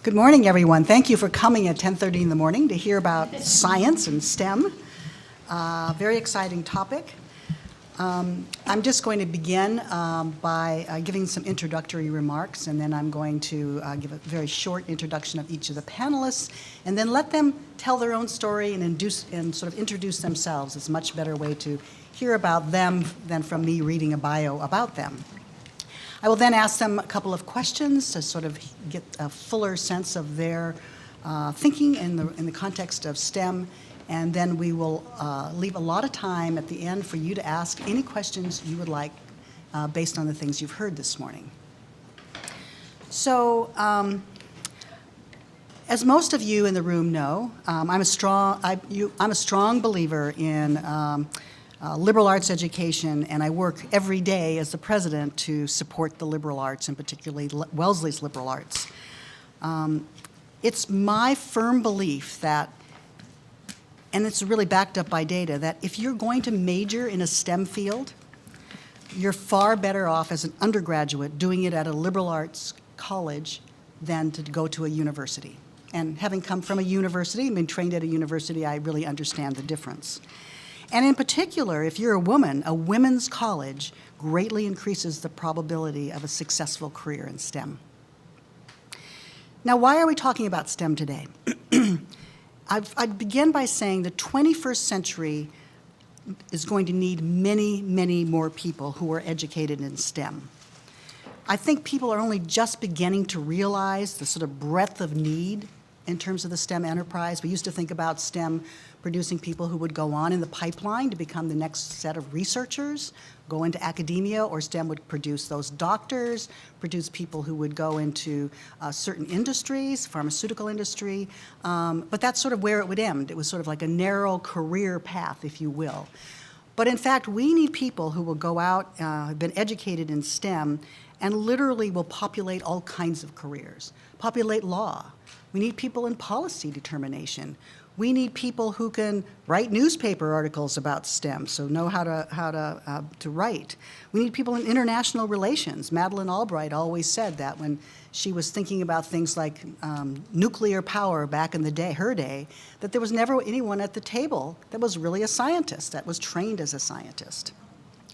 Good morning, everyone. Thank you for coming at 10:30 in the morning to hear about science and STEM. Very exciting topic. I'm just going to begin by giving some introductory remarks, and then I'm going to give a very short introduction of each of the panelists, and then let them tell their own story and sort of introduce themselves. It's a much better way to hear about them than from me reading a bio about them. I will then ask them a couple of questions to sort of get a fuller sense of their thinking in the context of STEM, and then we will leave a lot of time at the end for you to ask any questions you would like based on the things you've heard this morning. So, as most of you in the room know, I'm a strong believer in liberal arts education, and I work every day as the president to support the liberal arts, and particularly Wellesley's liberal arts. It's my firm belief that, and it's really backed up by data, that if you're going to major in a STEM field, you're far better off as an undergraduate doing it at a liberal arts college than to go to a university. And having come from a university, been trained at a university, I really understand the difference. And in particular, if you're a woman, a women's college greatly increases the probability of a successful career in STEM. Now, why are we talking about STEM today? I'd begin by saying the 21st century is going to need many, many more people who are educated in STEM. I think people are only just beginning to realize the sort of breadth of need in terms of the STEM enterprise. We used to think about STEM producing people who would go on in the pipeline to become the next set of researchers, go into academia, or STEM would produce those doctors, produce people who would go into certain industries, pharmaceutical industry, but that's sort of where it would end. It was sort of like a narrow career path, if you will. But in fact, we need people who will go out, have been educated in STEM, and literally will populate all kinds of careers, populate law. We need people in policy determination. We need people who can write newspaper articles about STEM, so know how to write. We need people in international relations. Madeleine Albright always said that when she was thinking about things like nuclear power back in the day, her day, that there was never anyone at the table that was really a scientist, that was trained as a scientist.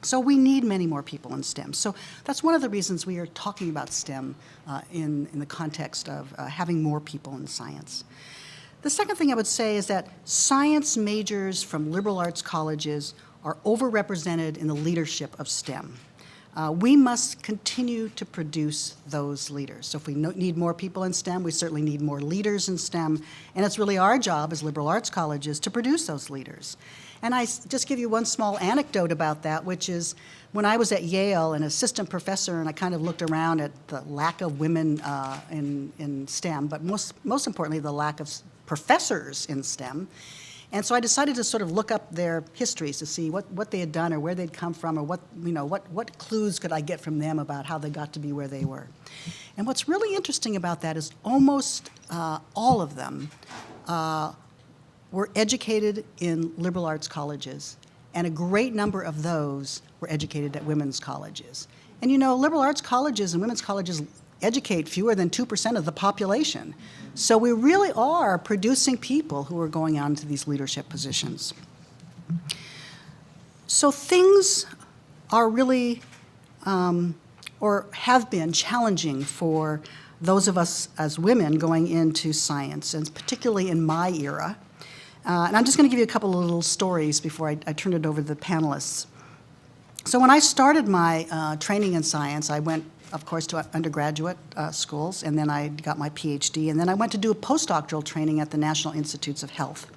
So we need many more people in STEM. So that's one of the reasons we are talking about STEM in the context of having more people in science. The second thing I would say is that science majors from liberal arts colleges are overrepresented in the leadership of STEM. We must continue to produce those leaders. So if we need more people in STEM, we certainly need more leaders in STEM, and it's really our job as liberal arts colleges to produce those leaders. And I just give you one small anecdote about that, which is when I was at Yale, an assistant professor, and I kind of looked around at the lack of women in STEM, but most importantly, the lack of professors in STEM. And so I decided to sort of look up their histories to see what they had done or where they'd come from, or what clues could I get from them about how they got to be where they were. And what's really interesting about that is almost all of them were educated in liberal arts colleges, and a great number of those were educated at women's colleges. And you know, liberal arts colleges and women's colleges educate fewer than 2% of the population. So we really are producing people who are going on to these leadership positions. So things are really, or have been challenging for those of us as women going into science, and particularly in my era. And I'm just going to give you a couple of little stories before I turn it over to the panelists. So when I started my training in science, I went, of course, to undergraduate schools, and then I got my PhD, and then I went to do a postdoctoral training at the National Institutes of Health.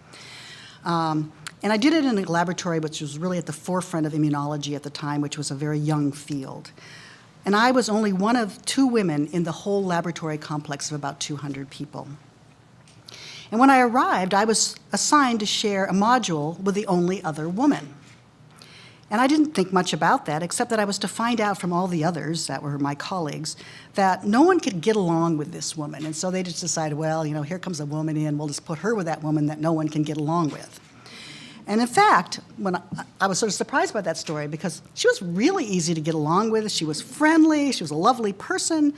And I did it in a laboratory which was really at the forefront of immunology at the time, which was a very young field. And I was only one of two women in the whole laboratory complex of about 200 people. And when I arrived, I was assigned to share a module with the only other woman. And I didn't think much about that, except that I was to find out from all the others that were my colleagues that no one could get along with this woman. And so they just decided, well, you know, here comes a woman in, we'll just put her with that woman that no one can get along with. And in fact, when I was sort of surprised by that story, because she was really easy to get along with. She was friendly, she was a lovely person.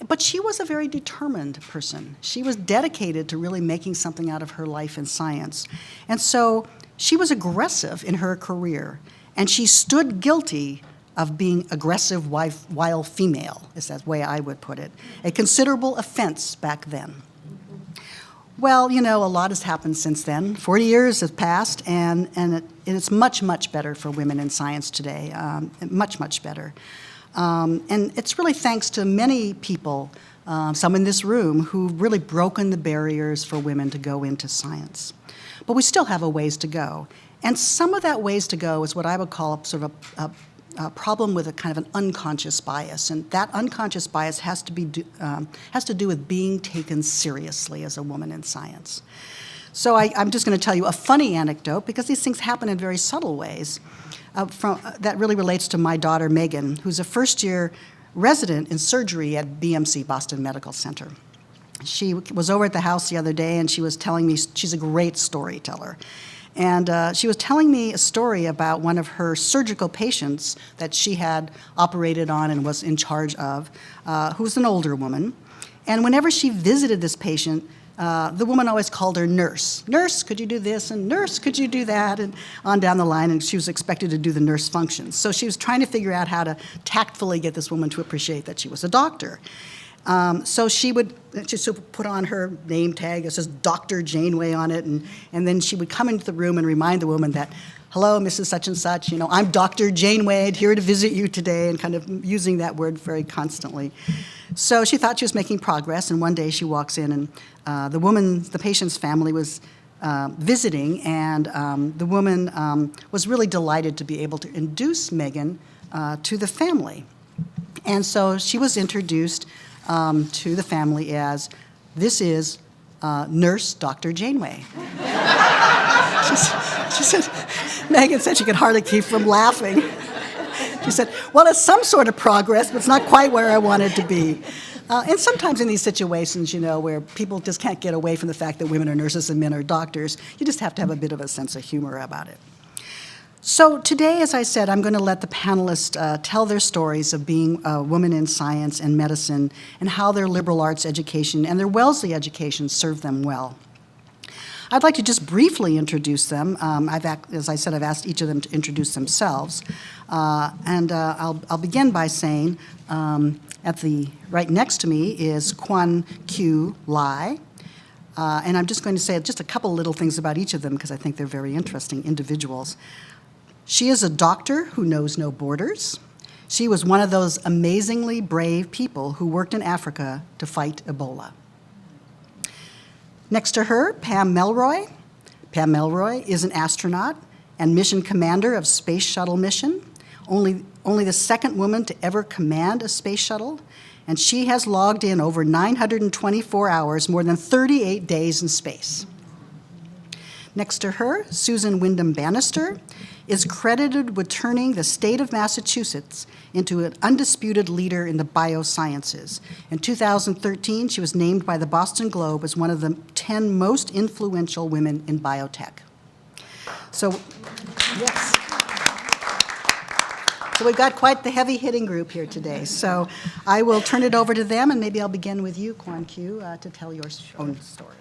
But she was a very determined person. She was dedicated to really making something out of her life in science. And so she was aggressive in her career, and she stood guilty of being aggressive while female, is the way I would put it, a considerable offense back then. Well, you know, a lot has happened since then. 40 years have passed, and it's much, much better for women in science today, much, much better. And it's really thanks to many people, some in this room, who've really broken the barriers for women to go into science. But we still have a ways to go. And some of that ways to go is what I would call sort of a problem with a kind of an unconscious bias. And that unconscious bias has to do with being taken seriously as a woman in science. So I'm just going to tell you a funny anecdote, because these things happen in very subtle ways. That really relates to my daughter, Megan, who's a first-year resident in surgery at BMC, Boston Medical Center. She was over at the house the other day, and she was telling me, she's a great storyteller, and she was telling me a story about one of her surgical patients that she had operated on and was in charge of, who was an older woman. And whenever she visited this patient, the woman always called her nurse. Nurse, could you do this? And nurse, could you do that? And on down the line, and she was expected to do the nurse functions. So she was trying to figure out how to tactfully get this woman to appreciate that she was a doctor. So she would put on her name tag. It says Dr. Janeway on it, and then she would come into the room and remind the woman that, hello, Mrs. Such and Such, you know, I'm Dr. Janeway, here to visit you today, and kind of using that word very constantly. So she thought she was making progress, and one day she walks in, and the patient's family was visiting, and the woman was really delighted to be able to introduce Megan to the family. And so she was introduced to the family as, this is Nurse Dr. Janeway. She said, Megan said she could hardly keep from laughing. She said, well, it's some sort of progress, but it's not quite where I wanted to be. And sometimes in these situations, you know, where people just can't get away from the fact that women are nurses and men are doctors, you just have to have a bit of a sense of humor about it. So today, as I said, I'm going to let the panelists tell their stories of being a woman in science and medicine, and how their liberal arts education and their Wellesley education served them well. I'd like to just briefly introduce them. As I said, I've asked each of them to introduce themselves. I'll begin by saying, right next to me is Kwan Kew Lai. And I'm just going to say just a couple little things about each of them, because I think they're very interesting individuals. She is a doctor who knows no borders. She was one of those amazingly brave people who worked in Africa to fight Ebola. Next to her, Pam Melroy. Pam Melroy is an astronaut and mission commander of Space Shuttle mission, only the second woman to ever command a space shuttle, and she has logged in over 924 hours, more than 38 days in space. Next to her, Susan Windham-Bannister is credited with turning the state of Massachusetts into an undisputed leader in the biosciences. In 2013, she was named by the Boston Globe as one of the 10 most influential women in biotech. So, yes. So we've got quite the heavy-hitting group here today. So I will turn it over to them, and maybe I'll begin with you, Kwan Kew, to tell your own story.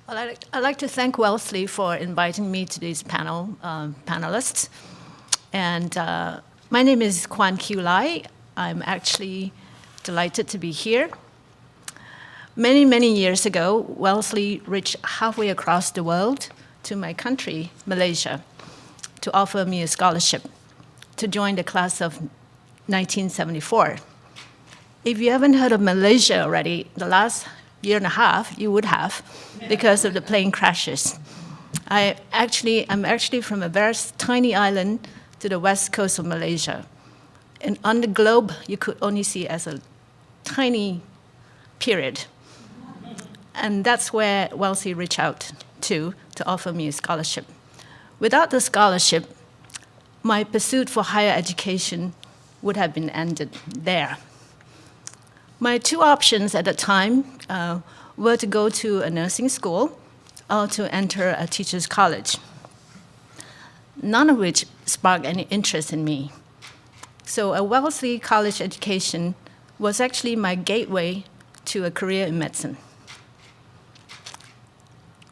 Well, I'd like to thank Wellesley for inviting me to these panelists. And my name is Kwan Kew Lai. I'm actually delighted to be here. Many, many years ago, Wellesley reached halfway across the world to my country, Malaysia, to offer me a scholarship to join the class of 1974. If you haven't heard of Malaysia already, the last year and a half, you would have, because of the plane crashes. I'm actually from a very tiny island to the west coast of Malaysia. And on the globe, you could only see as a tiny period. And that's where Wellesley reached out to offer me a scholarship. Without the scholarship, my pursuit for higher education would have been ended there. My two options at the time were to go to a nursing school or to enter a teacher's college, none of which sparked any interest in me. So a Wellesley College education was actually my gateway to a career in medicine.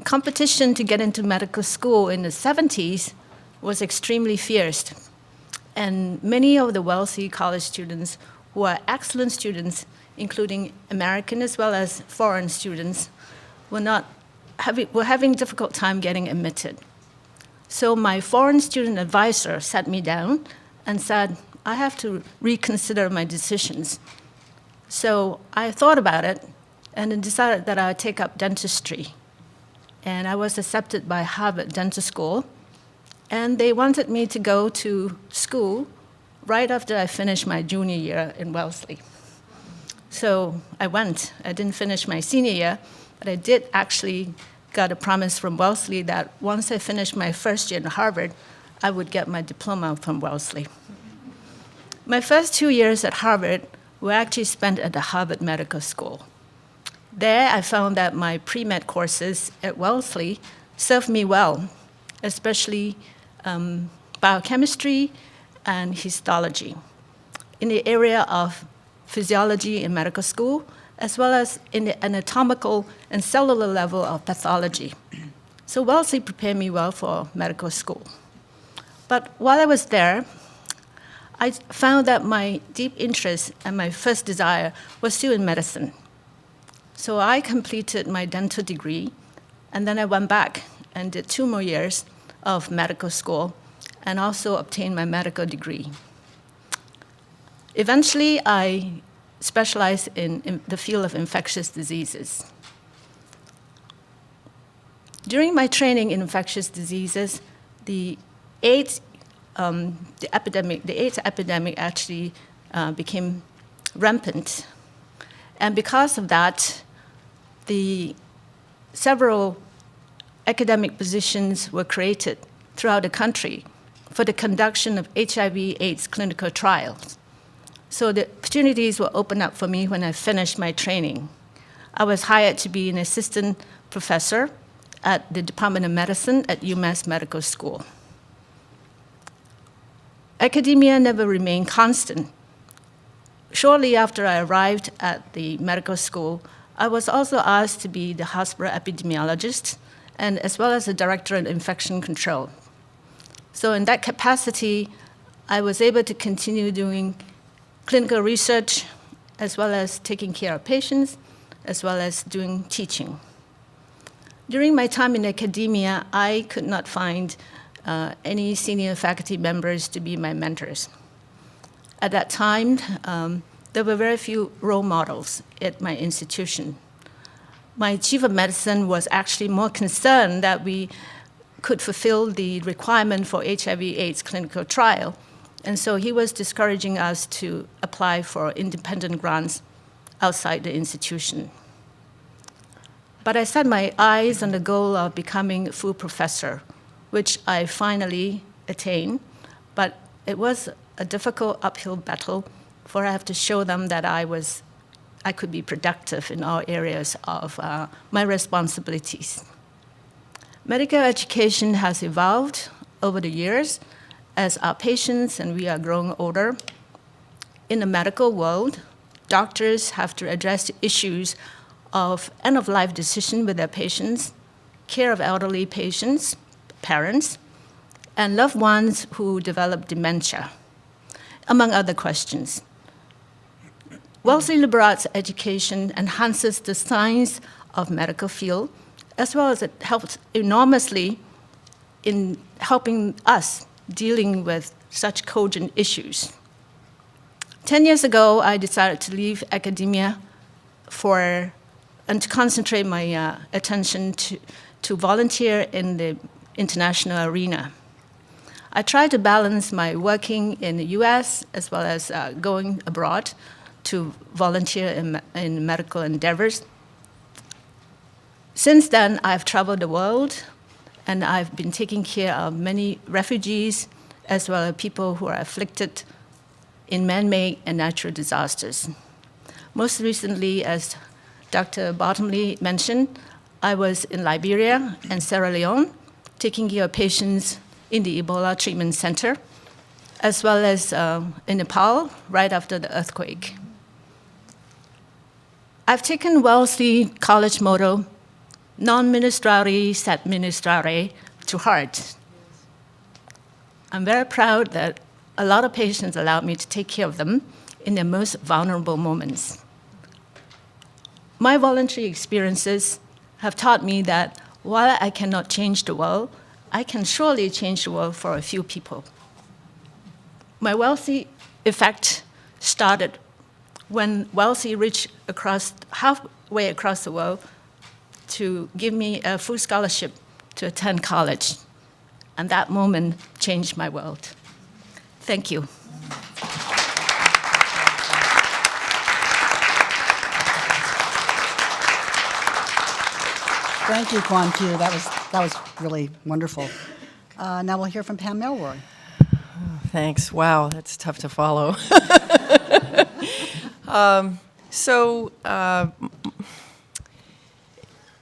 Competition to get into medical school in the 70s was extremely fierce. And many of the Wellesley College students who are excellent students, including American as well as foreign students, were having a difficult time getting admitted. So my foreign student advisor sat me down and said, I have to reconsider my decisions. So I thought about it and then decided that I would take up dentistry. And I was accepted by Harvard Dental School. And they wanted me to go to school right after I finished my junior year in Wellesley. So I went. I didn't finish my senior year, but I did actually got a promise from Wellesley that once I finished my first year in Harvard, I would get my diploma from Wellesley. My first 2 years at Harvard were actually spent at the Harvard Medical School. There, I found that my pre-med courses at Wellesley served me well, especially biochemistry and histology in the area of physiology in medical school, as well as in the anatomical and cellular level of pathology. So Wellesley prepared me well for medical school. But while I was there, I found that my deep interest and my first desire was still in medicine. So I completed my dental degree, and then I went back and did 2 more years of medical school and also obtained my medical degree. Eventually, I specialized in the field of infectious diseases. During my training in infectious diseases, the AIDS epidemic actually became rampant. And because of that, several academic positions were created throughout the country for the conduction of HIV/AIDS clinical trials. So the opportunities were opened up for me when I finished my training. I was hired to be an assistant professor at the Department of Medicine at UMass Medical School. Academia never remained constant. Shortly after I arrived at the medical school, I was also asked to be the hospital epidemiologist and as well as the director of infection control. So in that capacity, I was able to continue doing clinical research as well as taking care of patients, as well as doing teaching. During my time in academia, I could not find any senior faculty members to be my mentors. At that time, there were very few role models at my institution. My chief of medicine was actually more concerned that we could fulfill the requirement for HIV/AIDS clinical trial, and so he was discouraging us to apply for independent grants outside the institution. But I set my eyes on the goal of becoming a full professor, which I finally attained, but it was a difficult uphill battle, for I have to show them that I could be productive in all areas of my responsibilities. Medical education has evolved over the years as our patients and we are growing older. In the medical world, doctors have to address the issues of end-of-life decision with their patients, care of elderly patients, parents, and loved ones who develop dementia, among other questions. Wellesley liberal arts education enhances the science of medical field, as well as it helps enormously in helping us dealing with such cogent issues. 10 years ago, I decided to leave academia and to concentrate my attention to volunteer in the international arena. I try to balance my working in the US as well as going abroad to volunteer in medical endeavors. Since then, I've traveled the world, and I've been taking care of many refugees as well as people who are afflicted in man-made and natural disasters. Most recently, as Dr. Bottomley mentioned, I was in Liberia and Sierra Leone, taking care of patients in the Ebola treatment center, as well as in Nepal, right after the earthquake. I've taken Wellesley College motto, non ministrari sed ministrare, to heart. I'm very proud that a lot of patients allowed me to take care of them in their most vulnerable moments. My voluntary experiences have taught me that while I cannot change the world, I can surely change the world for a few people. My Wellesley Effect started when Wellesley reached halfway across the world to give me a full scholarship to attend college. And that moment changed my world. Thank you. Thank you, Kwan Kew. That was really wonderful. Now we'll hear from Pam Melroy. Thanks. Wow, that's tough to follow.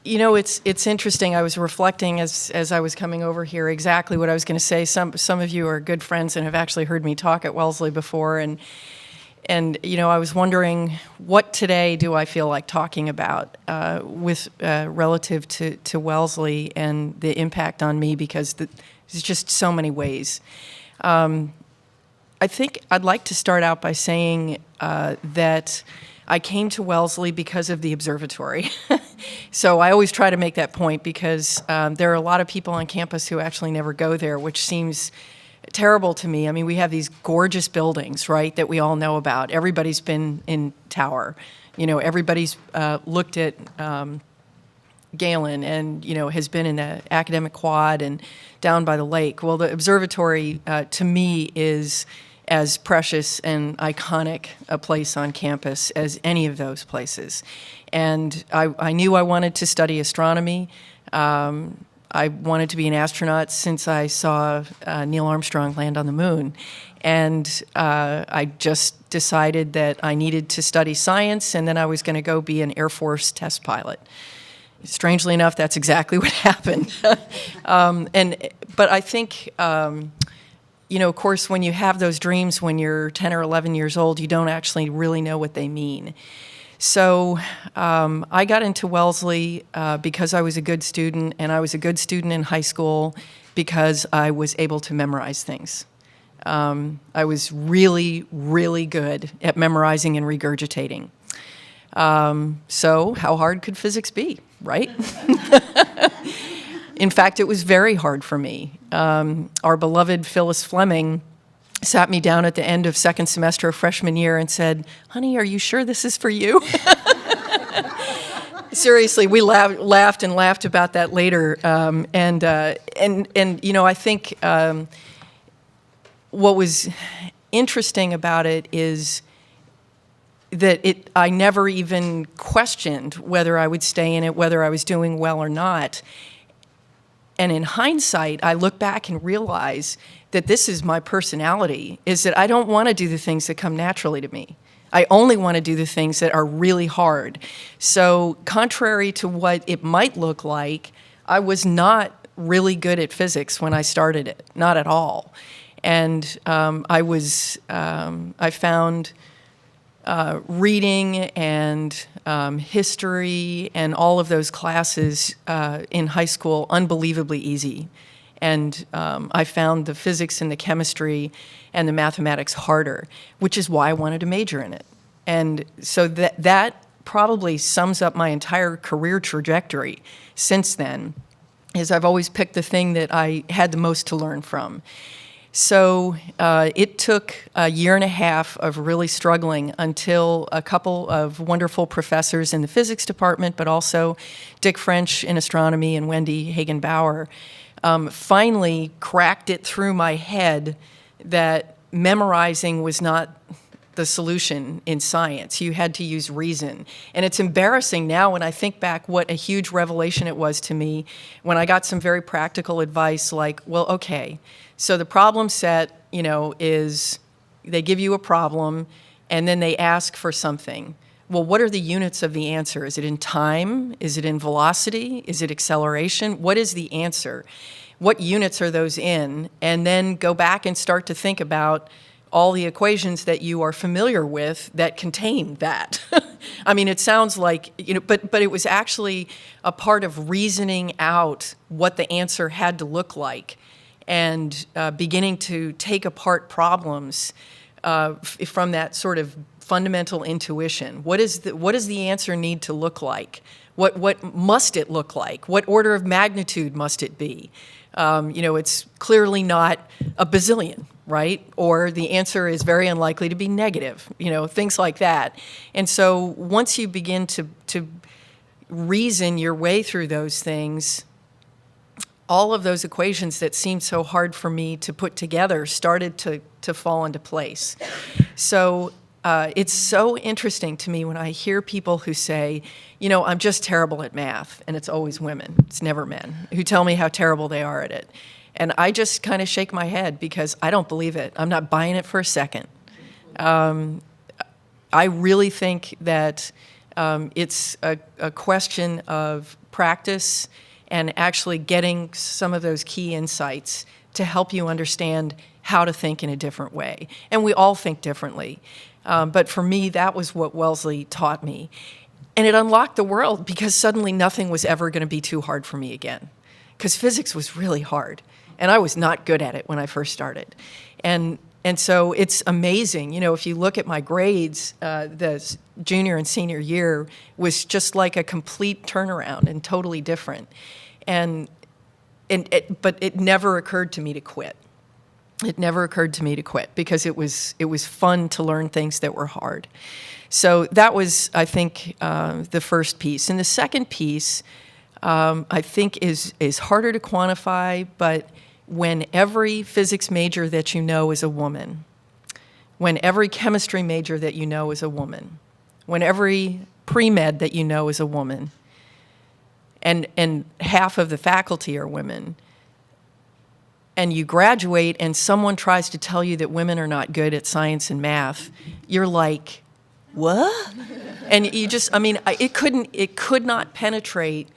You know, it's interesting. I was reflecting as I was coming over here exactly what I was going to say. Some of you are good friends and have actually heard me talk at Wellesley before, and you know, I was wondering what today do I feel like talking about with relative to Wellesley and the impact on me, because there's just so many ways. I think I'd like to start out by saying that I came to Wellesley because of the observatory. So I always try to make that point, because there are a lot of people on campus who actually never go there, which seems terrible to me. I mean, we have these gorgeous buildings, right, that we all know about. Everybody's been in Tower. You know, everybody's looked at Galen and, you know, has been in the academic quad and down by the lake. Well, the observatory, to me, is as precious and iconic a place on campus as any of those places. And I knew I wanted to study astronomy. I wanted to be an astronaut since I saw Neil Armstrong land on the moon. And I just decided that I needed to study science, and then I was going to go be an Air Force test pilot. Strangely enough, that's exactly what happened. But I think, you know, of course, when you have those dreams when you're 10 or 11 years old, you don't actually really know what they mean. So I got into Wellesley because I was a good student, and I was a good student in high school because I was able to memorize things. I was really, really good at memorizing and regurgitating. So how hard could physics be, right? In fact, it was very hard for me. Our beloved Phyllis Fleming sat me down at the end of second semester of freshman year and said, "Honey, are you sure this is for you?" Seriously, we laughed about that later. And you know, I think what was interesting about it is that I never even questioned whether I would stay in it, whether I was doing well or not. And in hindsight, I look back and realize that this is my personality, is that I don't want to do the things that come naturally to me. I only want to do the things that are really hard. So contrary to what it might look like, I was not really good at physics when I started it, not at all. And I found reading and history and all of those classes in high school unbelievably easy. And I found the physics and the chemistry and the mathematics harder, which is why I wanted to major in it. And so that probably sums up my entire career trajectory since then, is I've always picked the thing that I had the most to learn from. So it took a year and a half of really struggling until a couple of wonderful professors in the physics department, but also Dick French in astronomy and Wendy Hagen-Bauer, finally cracked it through my head that memorizing was not the solution in science. You had to use reason. And it's embarrassing now when I think back what a huge revelation it was to me when I got some very practical advice like, well, okay, so the problem set, you know, is they give you a problem and then they ask for something. Well, what are the units of the answer? Is it in time? Is it in velocity? Is it acceleration? What is the answer? What units are those in? And then go back and start to think about all the equations that you are familiar with that contain that. I mean, it sounds like, but it was actually a part of reasoning out what the answer had to look like and beginning to take apart problems from that sort of fundamental intuition. What does the answer need to look like? What must it look like? What order of magnitude must it be? It's clearly not a bazillion, right? Or the answer is very unlikely to be negative, things like that. And so once you begin to reason your way through those things, all of those equations that seemed so hard for me to put together started to fall into place. So it's so interesting to me when I hear people who say, I'm just terrible at math, and it's always women, it's never men, who tell me how terrible they are at it. And I just kind of shake my head because I don't believe it. I'm not buying it for a second. I really think that it's a question of practice and actually getting some of those key insights to help you understand how to think in a different way. And we all think differently. But for me, that was what Wellesley taught me. And it unlocked the world because suddenly nothing was ever going to be too hard for me again. Because physics was really hard. And I was not good at it when I first started. And so it's amazing. If you look at my grades, the junior and senior year was just like a complete turnaround and totally different. But it never occurred to me to quit. It never occurred to me to quit because it was fun to learn things that were hard. So that was, I think, the first piece. And the second piece, I think, is harder to quantify, but when every physics major that you know is a woman, when every chemistry major that you know is a woman, when every pre-med that you know is a woman, and half of the faculty are women, and you graduate and someone tries to tell you that women are not good at science and math, you're like, what? And you just, it could not penetrate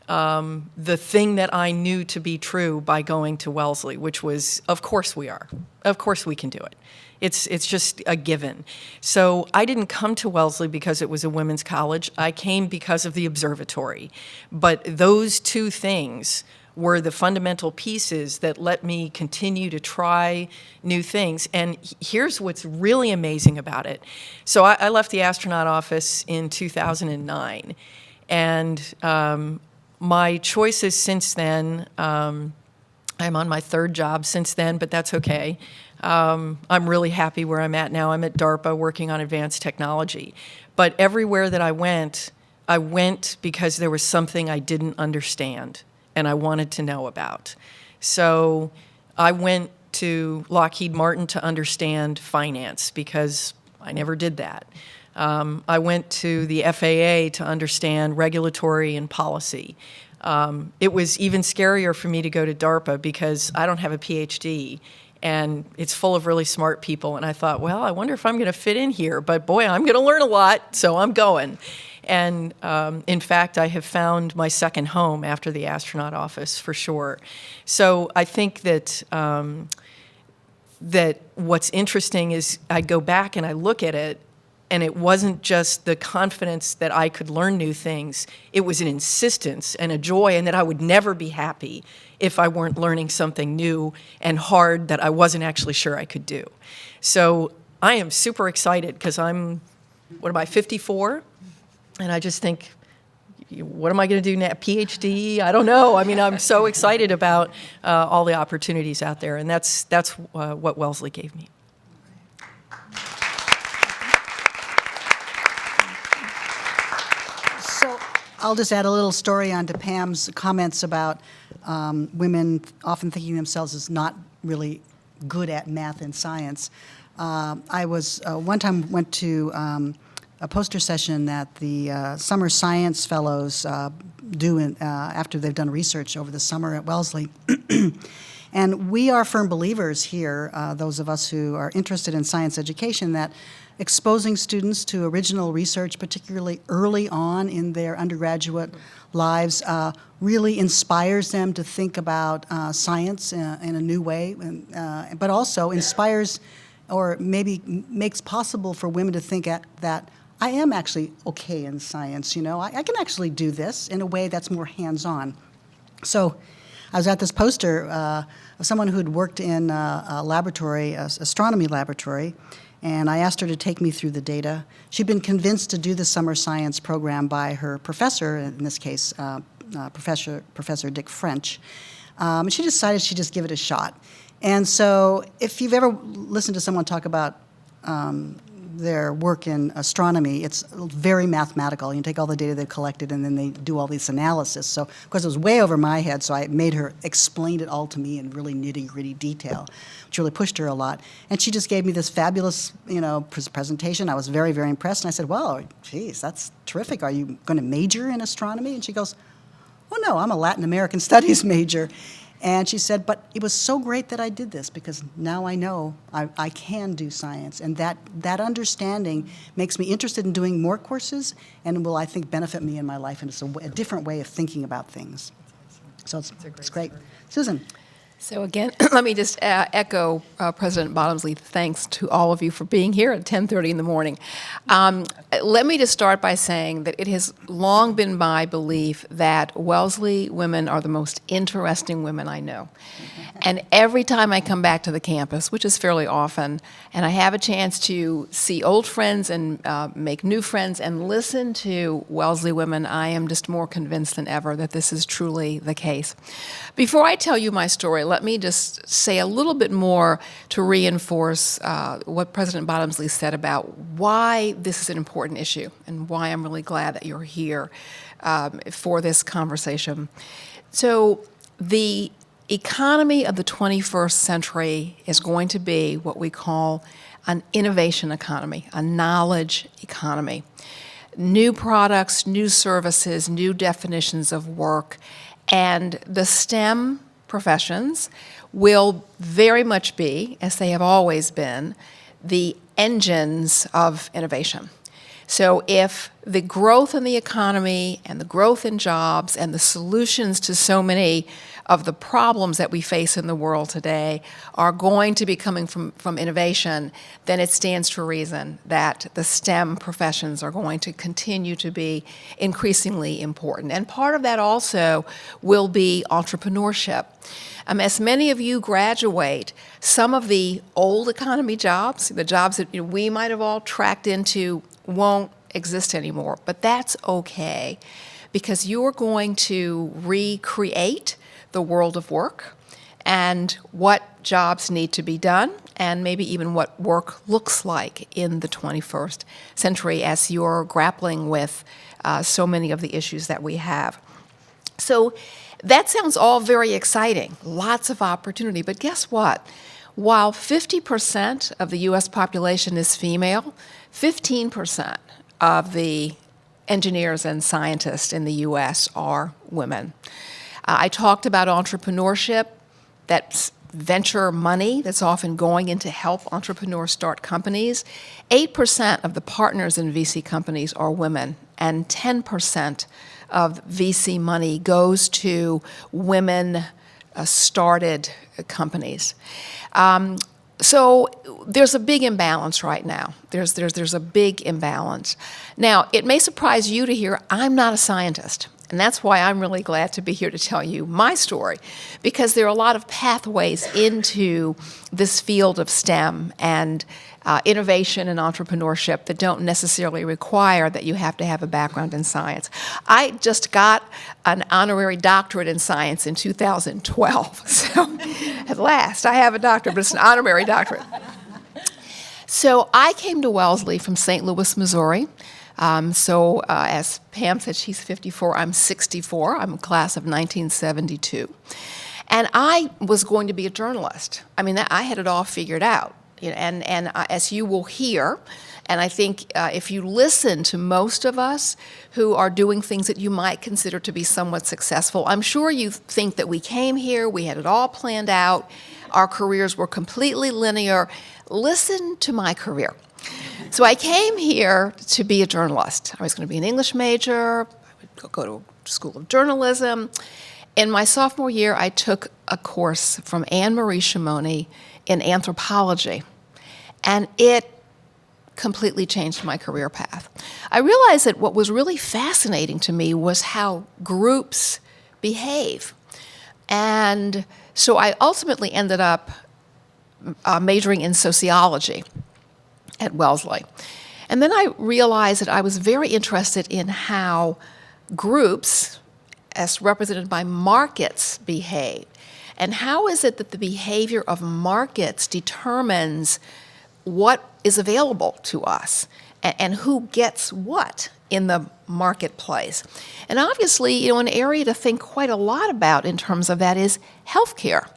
the thing that I knew to be true by going to Wellesley, which was, of course we are. Of course we can do it. It's just a given. So I didn't come to Wellesley because it was a women's college. I came because of the observatory. But those two things were the fundamental pieces that let me continue to try new things. And here's what's really amazing about it. So I left the astronaut office in 2009. And my choices since then, I'm on my third job since then, but that's okay. I'm really happy where I'm at now. I'm at DARPA working on advanced technology. But everywhere that I went because there was something I didn't understand and I wanted to know about. So I went to Lockheed Martin to understand finance because I never did that. I went to the FAA to understand regulatory and policy. It was even scarier for me to go to DARPA because I don't have a PhD and it's full of really smart people. And I thought, well, I wonder if I'm going to fit in here. But boy, I'm going to learn a lot, so I'm going. And in fact, I have found my second home after the astronaut office, for sure. So I think that that what's interesting is I go back and I look at it, and it wasn't just the confidence that I could learn new things. It was an insistence and a joy, and that I would never be happy if I weren't learning something new and hard that I wasn't actually sure I could do. So I am super excited because I'm, 54? And I just think, what am I going to do now? PhD? I don't know. I'm so excited about all the opportunities out there, and that's what Wellesley gave me. So I'll just add a little story onto Pam's comments about women often thinking themselves as not really good at math and science. I was one time went to a poster session that the Summer Science Fellows do after they've done research over the summer at Wellesley. And we are firm believers here, those of us who are interested in science education, that exposing students to original research, particularly early on in their undergraduate lives, really inspires them to think about science in a new way, but also inspires or maybe makes possible for women to think that I am actually okay in science, I can actually do this in a way that's more hands-on. So I was at this poster of someone who had worked in a laboratory, astronomy laboratory, and I asked her to take me through the data. She'd been convinced to do the summer science program by her professor, in this case, Professor Dick French. And she decided she'd just give it a shot. And so if you've ever listened to someone talk about their work in astronomy, it's very mathematical. You take all the data they've collected and then they do all this analysis. So, of course, it was way over my head, so I made her explain it all to me in really nitty-gritty detail, which really pushed her a lot. And she just gave me this fabulous, presentation. I was very, very impressed. And I said, well, geez, that's terrific. Are you going to major in astronomy? And she goes, oh, no, I'm a Latin American studies major. And she said, but it was so great that I did this because now I know I can do science. And that understanding makes me interested in doing more courses and will, I think, benefit me in my life. And it's a different way of thinking about things. So it's great. Susan. So again, let me just echo President Bottomsley. Thanks to all of you for being here at 10:30 in the morning. Let me just start by saying that it has long been my belief that Wellesley women are the most interesting women I know. And every time I come back to the campus, which is fairly often, and I have a chance to see old friends and make new friends and listen to Wellesley women, I am just more convinced than ever that this is truly the case. Before I tell you my story, let me just say a little bit more to reinforce what President Bottomsley said about why this is an important issue and why I'm really glad that you're here for this conversation. So the economy of the 21st century is going to be what we call an innovation economy, a knowledge economy. New products, new services, new definitions of work, and the STEM professions will very much be, as they have always been, the engines of innovation. So if the growth in the economy and the growth in jobs and the solutions to so many of the problems that we face in the world today are going to be coming from innovation, then it stands to reason that the STEM professions are going to continue to be increasingly important. And part of that also will be entrepreneurship. As many of you graduate, some of the old economy jobs, the jobs that we might have all tracked into, won't exist anymore. But that's okay, because you're going to recreate the world of work and what jobs need to be done, and maybe even what work looks like in the 21st century as you're grappling with so many of the issues that we have. So that sounds all very exciting, lots of opportunity, but guess what? While 50% of the U.S. population is female, 15% of the engineers and scientists in the U.S. are women. I talked about entrepreneurship, that's venture money that's often going in to help entrepreneurs start companies. 8% of the partners in VC companies are women, and 10% of VC money goes to women-started companies. So there's a big imbalance right now. There's a big imbalance. Now, it may surprise you to hear I'm not a scientist. And that's why I'm really glad to be here to tell you my story, because there are a lot of pathways into this field of STEM and innovation and entrepreneurship that don't necessarily require that you have to have a background in science. I just got an honorary doctorate in science in 2012. So at last, I have a doctorate, but it's an honorary doctorate. So I came to Wellesley from St. Louis, Missouri. As Pam said, she's 54, I'm 64. I'm a class of 1972. And I was going to be a journalist. I had it all figured out. And as you will hear, and I think if you listen to most of us who are doing things that you might consider to be somewhat successful, I'm sure you think that we came here, we had it all planned out, our careers were completely linear. Listen to my career. So I came here to be a journalist. I was going to be an English major. I would go to School of Journalism. In my sophomore year, I took a course from Anne Marie Shimoni in anthropology. And it completely changed my career path. I realized that what was really fascinating to me was how groups behave. And so I ultimately ended up majoring in sociology at Wellesley. And then I realized that I was very interested in how groups, as represented by markets, behave. And how is it that the behavior of markets determines what is available to us and who gets what in the marketplace? And obviously, an area to think quite a lot about in terms of that is healthcare.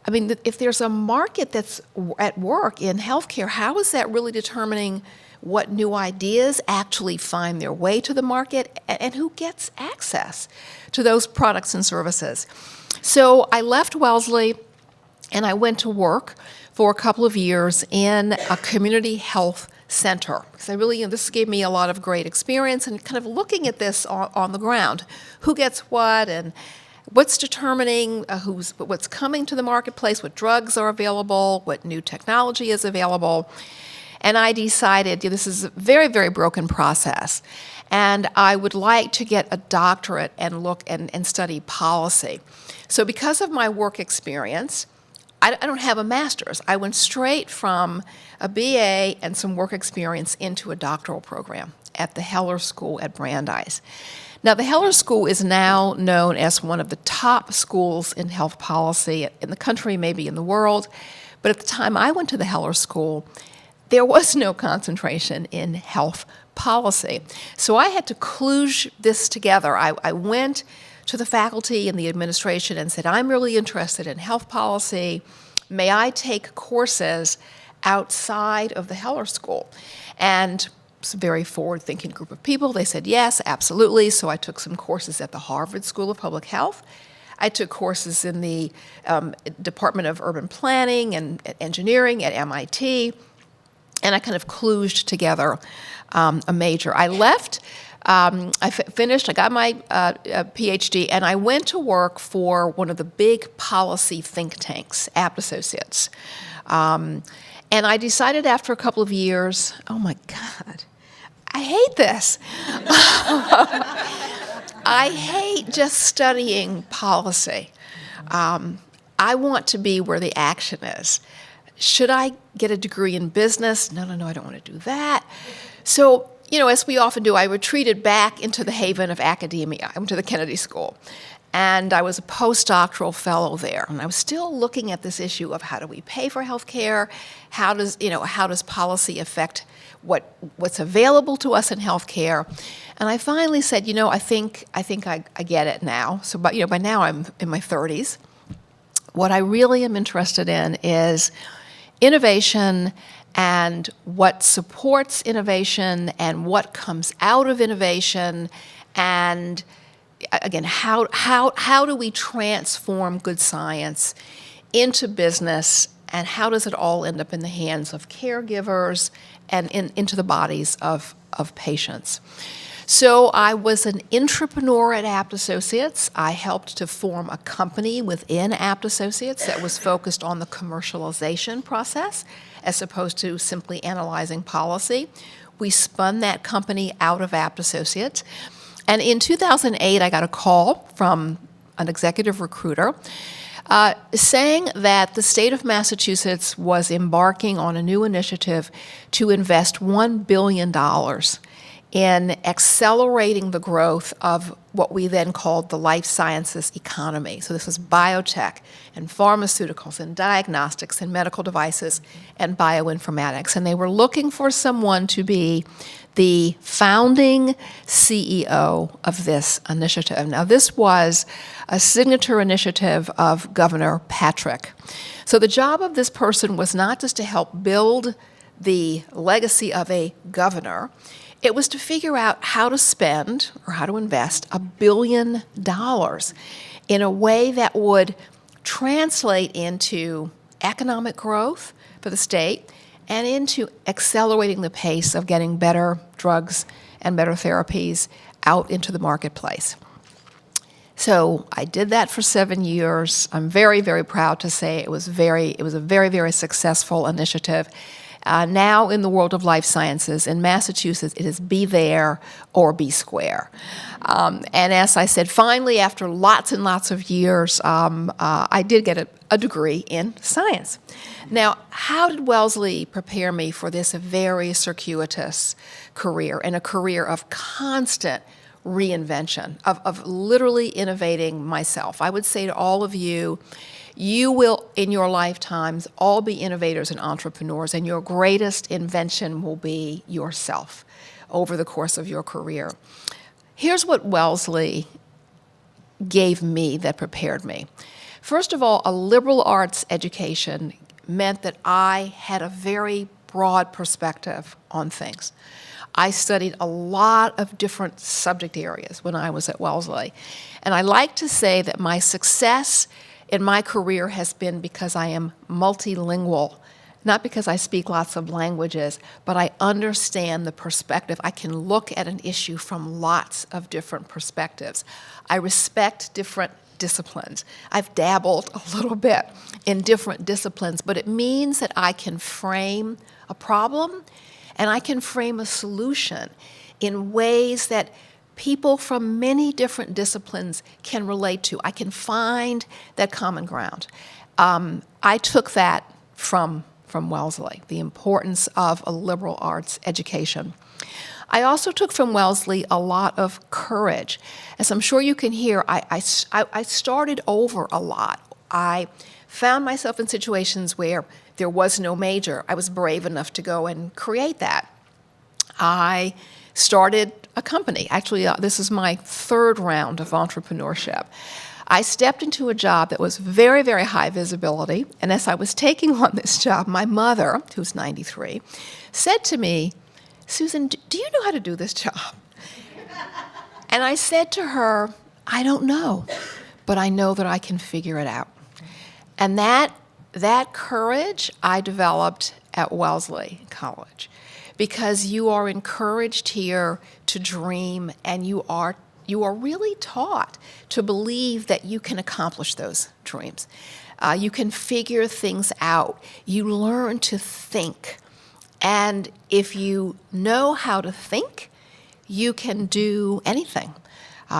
I mean, if there's a market that's at work in healthcare, how is that really determining what new ideas actually find their way to the market and who gets access to those products and services? So I left Wellesley and I went to work for a couple of years in a community health center. Because I really, this gave me a lot of great experience and kind of looking at this on the ground. Who gets what and what's determining what's coming to the marketplace, what drugs are available, what new technology is available. And I decided this is a very, very broken process. And I would like to get a doctorate and look and study policy. So because of my work experience, I don't have a master's. I went straight from a BA and some work experience into a doctoral program at the Heller School at Brandeis. Now, the Heller School is now known as one of the top schools in health policy in the country, maybe in the world. But at the time I went to the Heller School, there was no concentration in health policy. So I had to kludge this together. I went to the faculty and the administration and said, I'm really interested in health policy. May I take courses outside of the Heller School? And it's a very forward-thinking group of people. They said, yes, absolutely. So I took some courses at the Harvard School of Public Health. I took courses in the Department of Urban Planning and Engineering at MIT. And I kind of kludged together a major. I left. I finished. I got my PhD, and I went to work for one of the big policy think tanks, Abt Associates. And I decided after a couple of years, oh my God, I hate this. I hate just studying policy. I want to be where the action is. Should I get a degree in business? No, I don't want to do that. So, as we often do, I retreated back into the haven of academia. I went to the Kennedy School, and I was a postdoctoral fellow there. And I was still looking at this issue of how do we pay for health care? How does policy affect what's available to us in health care? And I finally said, I think I get it now. So, by now I'm in my 30s. What I really am interested in is innovation and what supports innovation and what comes out of innovation, and again, how do we transform good science into business, and how does it all end up in the hands of caregivers and into the bodies of patients? So I was an entrepreneur at Abt Associates. I helped to form a company within Abt Associates that was focused on the commercialization process as opposed to simply analyzing policy. We spun that company out of Abt Associates. And in 2008, I got a call from an executive recruiter saying that the state of Massachusetts was embarking on a new initiative to invest $1 billion in accelerating the growth of what we then called the life sciences economy. So this was biotech and pharmaceuticals and diagnostics and medical devices and bioinformatics. And they were looking for someone to be the founding CEO of this initiative. Now, this was a signature initiative of Governor Patrick. So the job of this person was not just to help build the legacy of a governor. It was to figure out how to spend or how to invest $1 billion in a way that would translate into economic growth for the state and into accelerating the pace of getting better drugs and better therapies out into the marketplace. So I did that for 7 years. I'm very, very proud to say it was a very, very successful initiative. Now in the world of life sciences, in Massachusetts, it is be there or be square. And as I said, finally, after lots and lots of years, I did get a degree in science. Now, how did Wellesley prepare me for this very circuitous career, and a career of constant reinvention, of literally innovating myself? I would say to all of you, you will, in your lifetimes, all be innovators and entrepreneurs, and your greatest invention will be yourself over the course of your career. Here's what Wellesley gave me that prepared me. First of all, a liberal arts education meant that I had a very broad perspective on things. I studied a lot of different subject areas when I was at Wellesley. And I like to say that my success in my career has been because I am multilingual, not because I speak lots of languages, but I understand the perspective. I can look at an issue from lots of different perspectives. I respect different disciplines. I've dabbled a little bit in different disciplines, but it means that I can frame a problem and I can frame a solution in ways that people from many different disciplines can relate to. I can find that common ground. I took that from Wellesley, the importance of a liberal arts education. I also took from Wellesley a lot of courage. As I'm sure you can hear, I started over a lot. I found myself in situations where there was no major. I was brave enough to go and create that. I started a company. Actually, this is my third round of entrepreneurship. I stepped into a job that was very, very high visibility, and as I was taking on this job, my mother, who's 93, said to me, "Susan, do you know how to do this job?" And I said to her, "I don't know, but I know that I can figure it out." And that courage I developed at Wellesley College, because you are encouraged here to dream, and you are really taught to believe that you can accomplish those dreams. You can figure things out. You learn to think. And if you know how to think, you can do anything.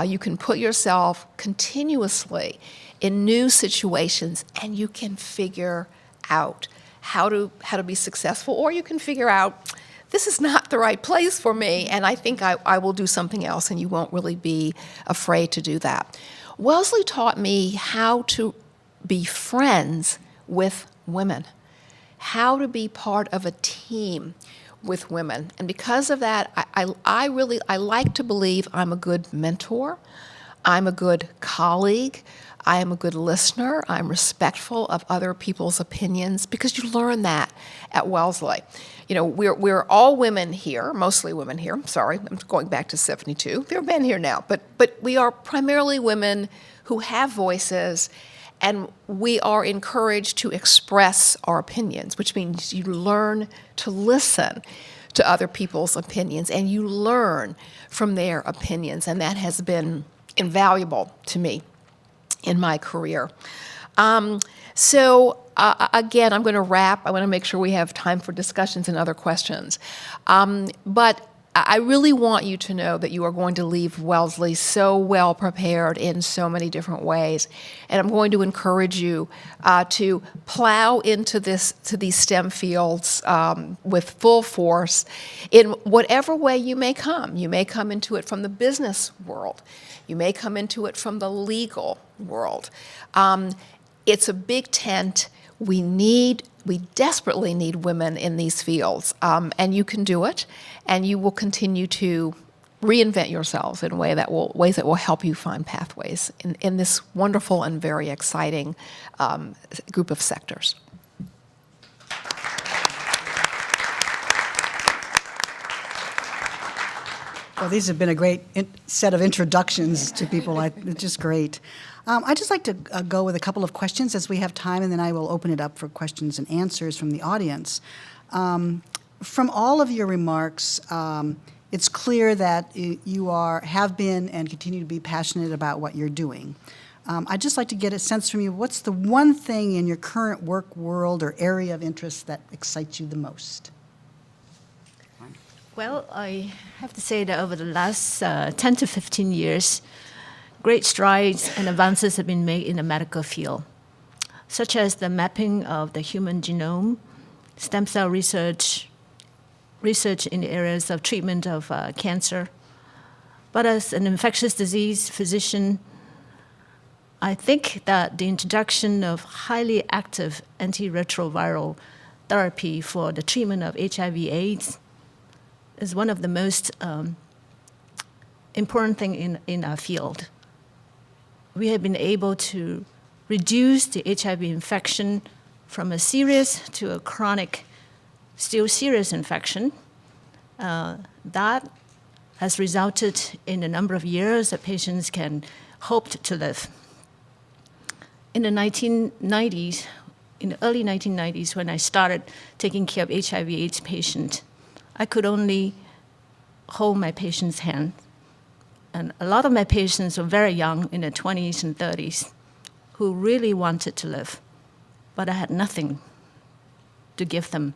You can put yourself continuously in new situations, and you can figure out how to be successful, or you can figure out, this is not the right place for me, and I think I will do something else, and you won't really be afraid to do that. Wellesley taught me how to be friends with women, how to be part of a team with women. And because of that, I like to believe I'm a good mentor, I'm a good colleague, I am a good listener, I'm respectful of other people's opinions, because you learn that at Wellesley. You know, we're all women here, mostly women here. I'm sorry, I'm going back to 72. There are men here now, but we are primarily women who have voices, and we are encouraged to express our opinions, which means you learn to listen to other people's opinions, and you learn from their opinions, and that has been invaluable to me in my career. Again, I'm going to wrap. I want to make sure we have time for discussions and other questions. But I really want you to know that you are going to leave Wellesley so well prepared in so many different ways. And I'm going to encourage you to plow into these STEM fields with full force in whatever way you may come. You may come into it from the business world. You may come into it from the legal world. It's a big tent. We desperately need women in these fields, and you can do it, and you will continue to reinvent yourselves in ways that will help you find pathways in this wonderful and very exciting group of sectors. Well, these have been a great set of introductions to people. It's just great. I'd just like to go with a couple of questions as we have time, and then I will open it up for questions and answers from the audience. From all of your remarks, it's clear that you have been and continue to be passionate about what you're doing. I'd just like to get a sense from you, what's the one thing in your current work world or area of interest that excites you the most? Well, I have to say that over the last 10 to 15 years, great strides and advances have been made in the medical field, such as the mapping of the human genome, stem cell research, research in the areas of treatment of cancer. But as an infectious disease physician, I think that the introduction of highly active antiretroviral therapy for the treatment of HIV/AIDS is one of the most important things in our field. We have been able to reduce the HIV infection from a serious to a chronic, still serious infection. That has resulted in a number of years that patients can hope to live. In the 1990s, in the early 1990s, when I started taking care of HIV/AIDS patients, I could only hold my patient's hand. And a lot of my patients were very young, in their 20s and 30s, who really wanted to live, but I had nothing to give them.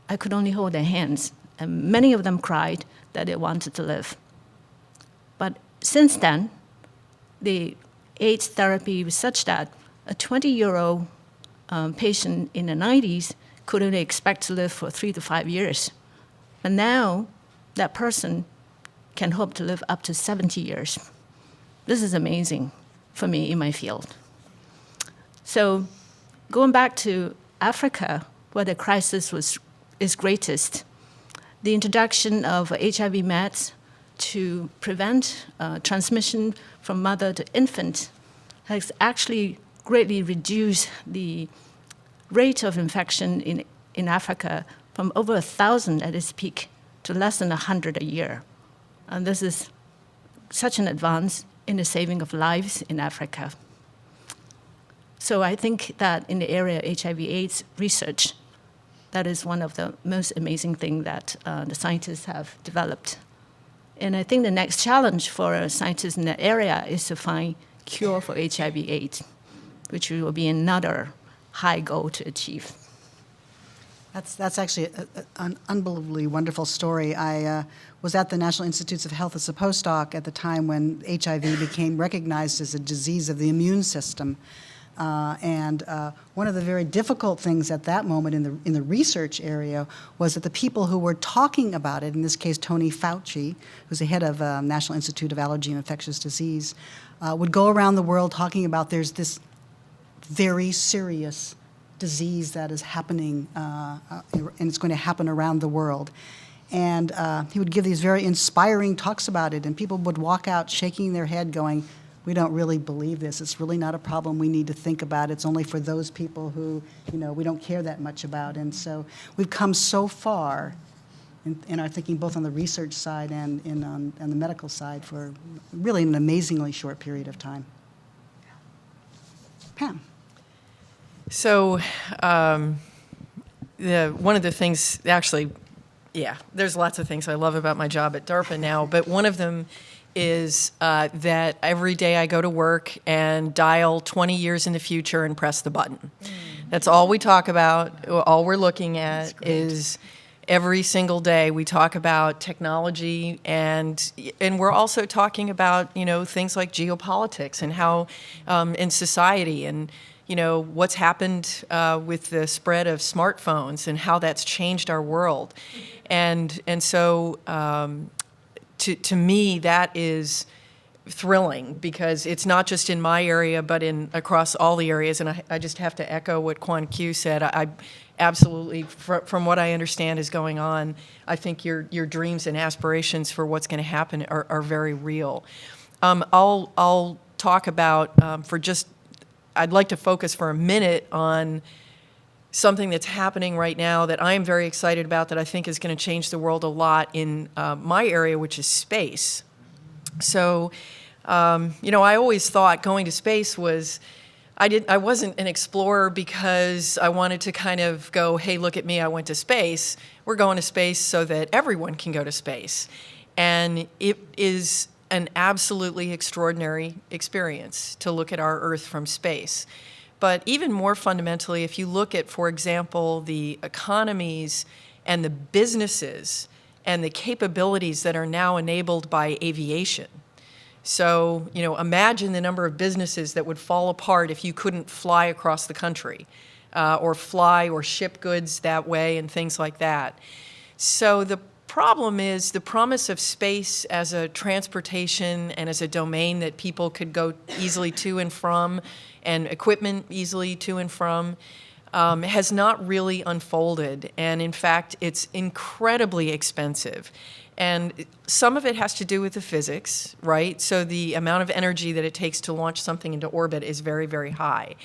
I could only hold their hands, and many of them cried that they wanted to live. But since then, the AIDS therapy was such that a 20-year-old patient in the 90s could only expect to live for 3 to 5 years. And now, that person can hope to live up to 70 years. This is amazing for me in my field. So going back to Africa, where the crisis is greatest, the introduction of HIV meds to prevent transmission from mother to infant has actually greatly reduced the rate of infection in Africa from over 1,000 at its peak to less than 100 a year. And this is such an advance in the saving of lives in Africa. So I think that in the area of HIV/AIDS research, that is one of the most amazing things that the scientists have developed. And I think the next challenge for scientists in that area is to find cure for HIV/AIDS, which will be another high goal to achieve. That's actually an unbelievably wonderful story. I was at the National Institutes of Health as a postdoc at the time when HIV became recognized as a disease of the immune system. And one of the very difficult things at that moment in the research area was that the people who were talking about it, in this case Tony Fauci, who's the head of National Institute of Allergy and Infectious Disease, would go around the world talking about there's this very serious disease that is happening, and it's going to happen around the world. And he would give these very inspiring talks about it, and people would walk out shaking their head going, we don't really believe this. It's really not a problem we need to think about. It's only for those people who, we don't care that much about. And so we've come so far in our thinking, both on the research side and on the medical side, for really an amazingly short period of time. Pam. So one of the things, actually, there's lots of things I love about my job at DARPA now, but one of them is that every day I go to work and dial 20 years in the future and press the button. That's all we talk about. All we're looking at is every single day we talk about technology, and we're also talking about things like geopolitics and how in society and what's happened with the spread of smartphones and how that's changed our world, and so. To me, that is thrilling because it's not just in my area, but across all the areas. And I just have to echo what Kwan Kew said. I absolutely, from what I understand is going on, I think your dreams and aspirations for what's going to happen are very real. I'll talk about I'd like to focus for a minute on something that's happening right now that I'm very excited about that I think is going to change the world a lot in my area, which is space. So, I always thought going to space was, I wasn't an explorer because I wanted to kind of go, hey, look at me, I went to space. We're going to space so that everyone can go to space. And it is an absolutely extraordinary experience to look at our Earth from space. But even more fundamentally, if you look at, for example, the economies and the businesses and the capabilities that are now enabled by aviation. So, imagine the number of businesses that would fall apart if you couldn't fly across the country, or fly or ship goods that way and things like that. So the problem is the promise of space as a transportation and as a domain that people could go easily to and from, and equipment easily to and from, has not really unfolded. And in fact, it's incredibly expensive. And some of it has to do with the physics, right? So the amount of energy that it takes to launch something into orbit is very, very high.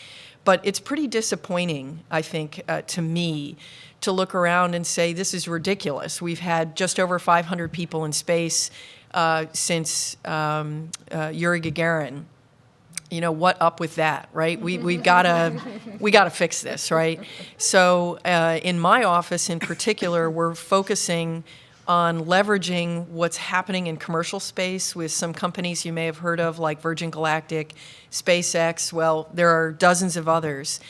But it's pretty disappointing, I think, to me, to look around and say, this is ridiculous. We've had just over 500 people in space since Yuri Gagarin. What up with that, right? We gotta fix this, right? So in my office in particular, we're focusing on leveraging what's happening in commercial space with some companies you may have heard of, like Virgin Galactic, SpaceX. Well, there are dozens of others.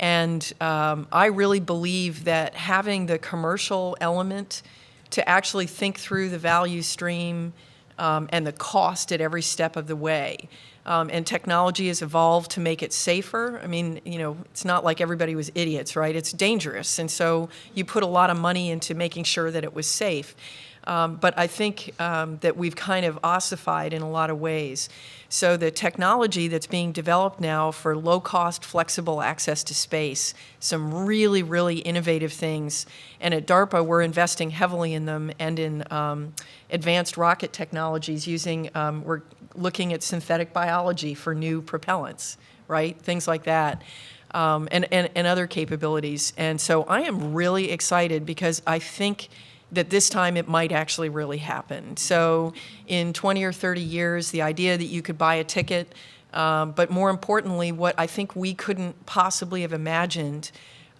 And I really believe that having the commercial element to actually think through the value stream and the cost at every step of the way. And technology has evolved to make it safer. I mean, it's not like everybody was idiots, right? It's dangerous. And so you put a lot of money into making sure that it was safe. But I think that we've kind of ossified in a lot of ways. So the technology that's being developed now for low-cost, flexible access to space, some really, really innovative things. And at DARPA, we're investing heavily in them and in advanced rocket technologies we're looking at synthetic biology for new propellants, right? Things like that, and other capabilities. And so I am really excited because I think that this time it might actually really happen. So in 20 or 30 years, the idea that you could buy a ticket, but more importantly, what I think we couldn't possibly have imagined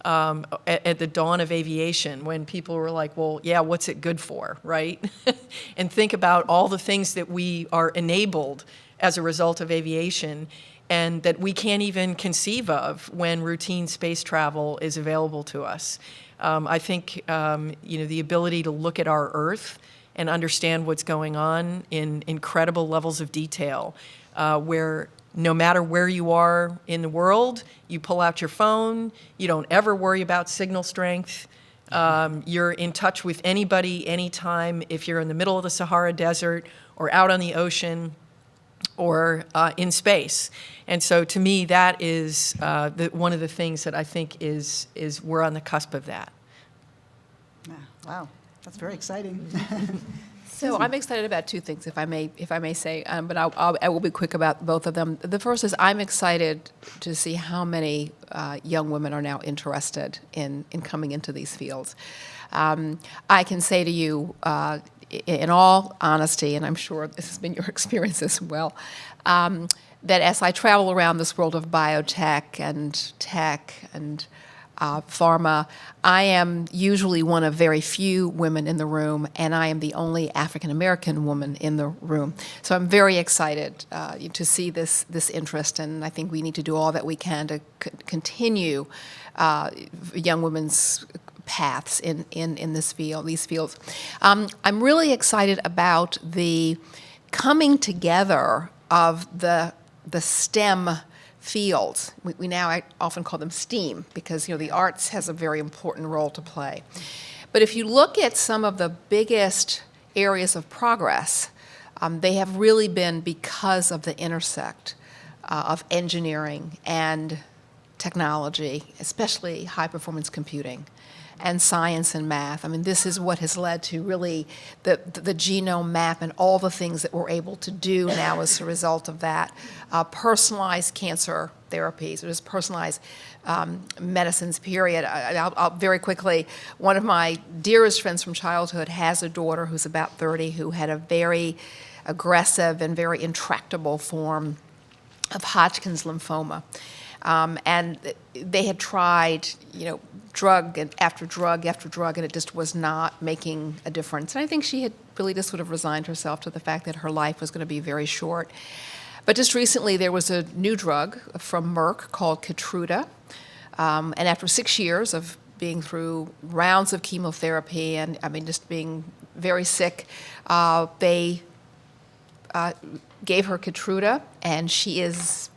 at the dawn of aviation, when people were like, well, yeah, what's it good for, right? And think about all the things that we are enabled as a result of aviation and that we can't even conceive of when routine space travel is available to us. I think the ability to look at our Earth and understand what's going on in incredible levels of detail, where no matter where you are in the world, you pull out your phone, you don't ever worry about signal strength, you're in touch with anybody, anytime, if you're in the middle of the Sahara Desert or out on the ocean or in space. And so to me, that is one of the things that I think is we're on the cusp of that. Yeah, wow, that's very exciting. So I'm excited about two things, if I may say, but I will be quick about both of them. The first is I'm excited to see how many young women are now interested in coming into these fields. I can say to you, in all honesty, and I'm sure this has been your experience as well, that as I travel around this world of biotech and tech and pharma, I am usually one of very few women in the room, and I am the only African-American woman in the room. So I'm very excited to see this interest, and I think we need to do all that we can to continue young women's paths in these fields. I'm really excited about the coming together of the STEM fields. We now often call them STEAM because the arts has a very important role to play. But if you look at some of the biggest areas of progress, they have really been because of the intersect of engineering and technology, especially high-performance computing, and science and math. I mean, this is what has led to really the genome map and all the things that we're able to do now as a result of that. Personalized cancer therapies, or just personalized medicines, period. I'll very quickly, one of my dearest friends from childhood has a daughter who's about 30 who had a very aggressive and very intractable form of Hodgkin's lymphoma. And they had tried, drug after drug after drug, and it just was not making a difference. And I think she had really just sort of resigned herself to the fact that her life was going to be very short. But just recently, there was a new drug from Merck called Keytruda. And after 6 years of being through rounds of chemotherapy and, I mean, just being very sick. They gave her Keytruda, and she is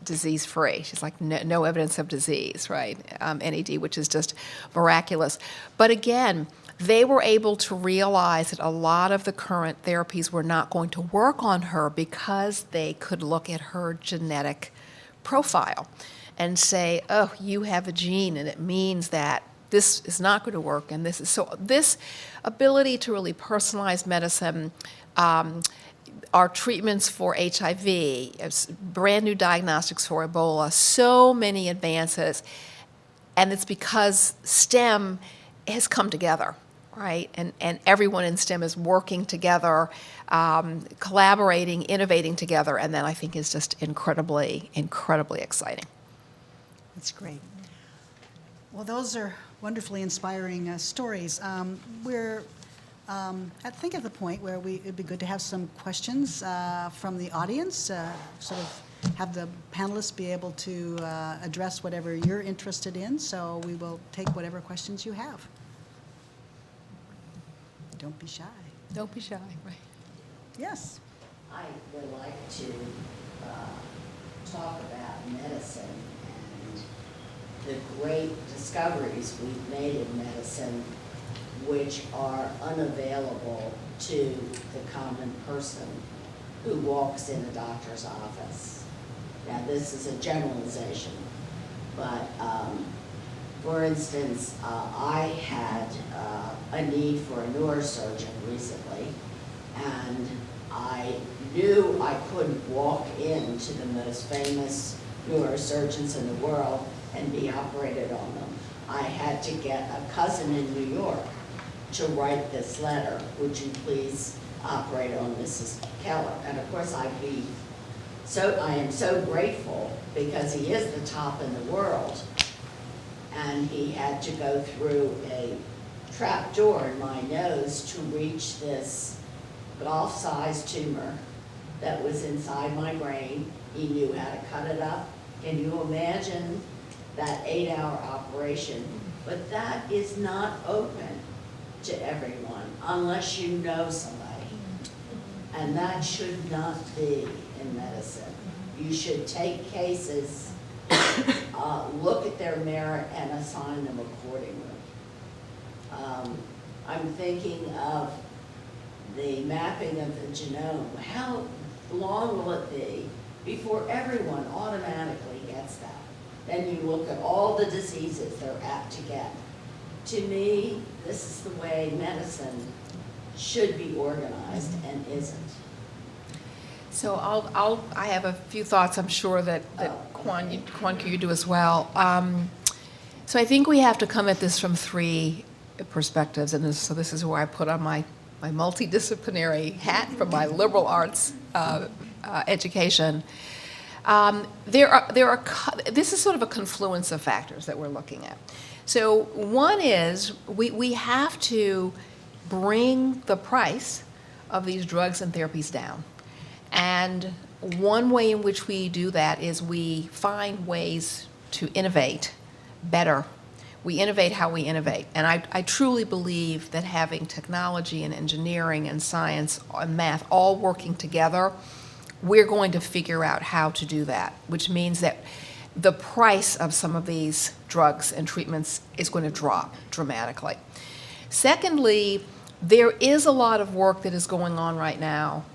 disease-free. She's like no evidence of disease, right? NED, which is just miraculous. But again, they were able to realize that a lot of the current therapies were not going to work on her because they could look at her genetic profile and say, oh, you have a gene, and it means that this is not going to work, and this is so. This ability to really personalize medicine, our treatments for HIV, brand new diagnostics for Ebola, so many advances, and it's because STEM has come together, right? And everyone in STEM is working together, collaborating, innovating together, and that I think is just incredibly, incredibly exciting. That's great. Well, those are wonderfully inspiring stories. We're I think at the point where it'd be good to have some questions from the audience, sort of have the panelists be able to address whatever you're interested in. So we will take whatever questions you have. Don't be shy. Don't be shy, right? Yes. I would like to talk about medicine and the great discoveries we've made in medicine which are unavailable to the common person who walks in a doctor's office. Now, this is a generalization, but for instance, I had a need for a neurosurgeon recently, and I knew I couldn't walk into the most famous neurosurgeons in the world and be operated on them. I had to get a cousin in New York to write this letter, would you please operate on Mrs. Keller? And of course I am so grateful because he is the top in the world, and he had to go through a trap door in my nose to reach this golf-sized tumor that was inside my brain. He knew how to cut it up. Can you imagine that 8-hour operation? But that is not open to everyone unless you know somebody. And that should not be in medicine. You should take cases, look at their merit, and assign them accordingly. I'm thinking of the mapping of the genome. How long will it be before everyone automatically gets that? Then you look at all the diseases they're apt to get. To me, this is the way medicine should be organized and isn't. So I have a few thoughts. I'm sure that Kwan Kew, you do as well. So I think we have to come at this from three perspectives, and so this is where I put on my multidisciplinary hat from my liberal arts education. This is sort of a confluence of factors that we're looking at. So one is we have to bring the price of these drugs and therapies down. And one way in which we do that is we find ways to innovate better. We innovate how we innovate. And I truly believe that having technology and engineering and science and math all working together, we're going to figure out how to do that, which means that the price of some of these drugs and treatments is going to drop dramatically. Secondly, there is a lot of work that is going on right now